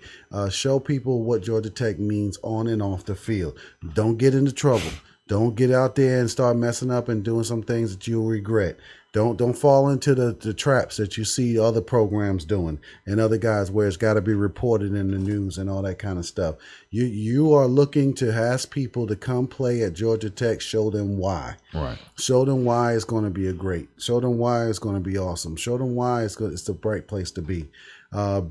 Show people what Georgia Tech means on and off the field. Don't get into trouble. Don't get out there and start messing up and doing some things that you'll regret. Don't fall into the traps that you see other programs doing and other guys where it's got to be reported in the news and all that kind of stuff. You are looking to ask people to come play at Georgia Tech. Show them why. Right. Show them why it's going to be show them why it's going to be awesome. Show them why it's the right place to be.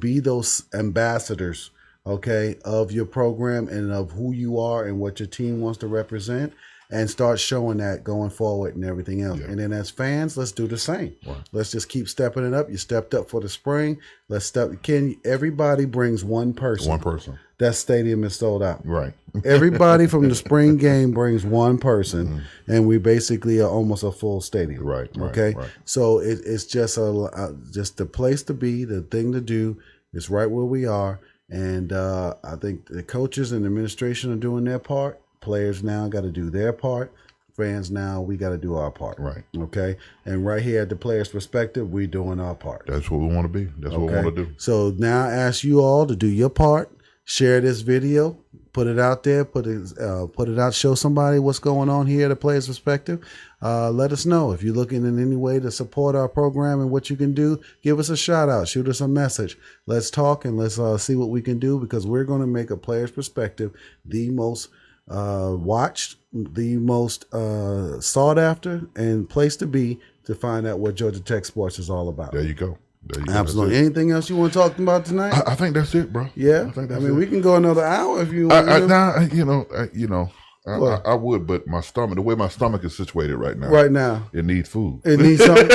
Be those ambassadors, okay, of your program and of who you are and what your team wants to represent. And start showing that going forward and everything else. Yeah. And then as fans, let's do the same. Right. Let's just keep stepping it up. You stepped up for the spring. Let's step. Everybody brings one person. One person. That stadium is sold out. Right. Everybody from the spring game brings one person, and we basically are almost a full stadium. Right. Okay. Right. So it's just just the place to be, the thing to do. It's right where we are, and I think the coaches and the administration are doing their part. Players now got to do their part. Fans now, we got to do our part. Right. Okay. And right here at the Players Perspective, we're doing our part. That's what we want to be. That's what we want to do. So now I ask you all to do your part. Share this video. Put it out there. Put it out. Show somebody what's going on here at the Players Perspective. Let us know if you're looking in any way to support our program and what you can do. Give us a shout out. Shoot us a message. Let's talk and let's see what we can do, because we're going to make a Players Perspective the most watched, the most sought after and place to be to find out what Georgia Tech sports is all about. There you go. Absolutely. Anything else you want to talk about tonight? I think that's it, bro. Yeah. I think that's it. We can go another hour if you want. I would, but my stomach, the way my stomach is situated right now, it needs food. It needs something.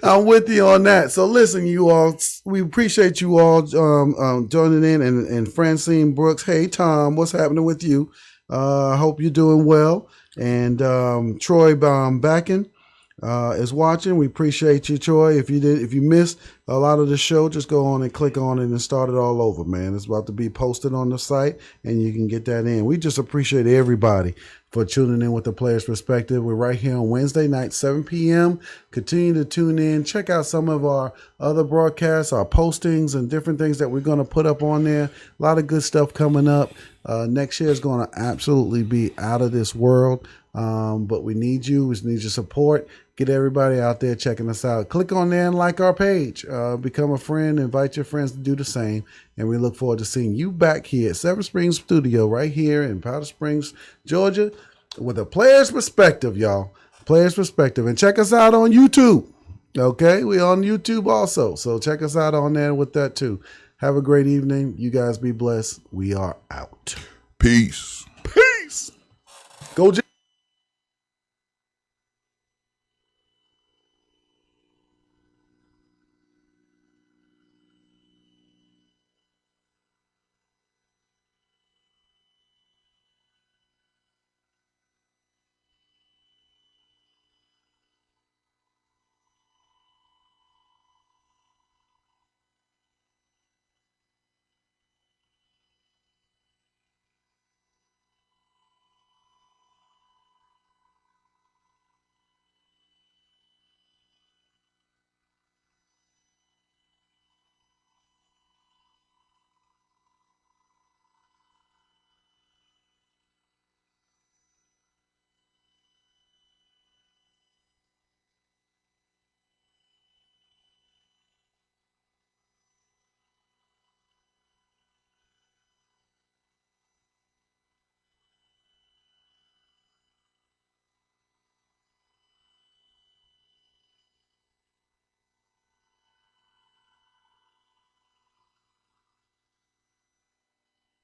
I'm with you on that. So listen, you all, we appreciate you all joining in, and Francine Brooks. Hey, Tom, what's happening with you? I hope you're doing well. And Troy Backen is watching. We appreciate you, Troy. If you missed a lot of the show, just go on and click on it and start it all over, man. It's about to be posted on the site, and you can get that in. We just appreciate everybody for tuning in with the Players Perspective. We're right here on Wednesday night, 7 p.m. Continue to tune in. Check out some of our other broadcasts, our postings, and different things that we're going to put up on there. A lot of good stuff coming up. Next year is going to absolutely be out of this world. But we need you. We need your support. Get everybody out there checking us out. Click on there and like our page. Become a friend. Invite your friends to do the same. And we look forward to seeing you back here at Seven Springs Studio right here in Powder Springs, Georgia, with a Player's Perspective, y'all. Player's Perspective. And check us out on YouTube. Okay? We on YouTube also. So check us out on there with that too. Have a great evening. You guys be blessed. We are out. Peace.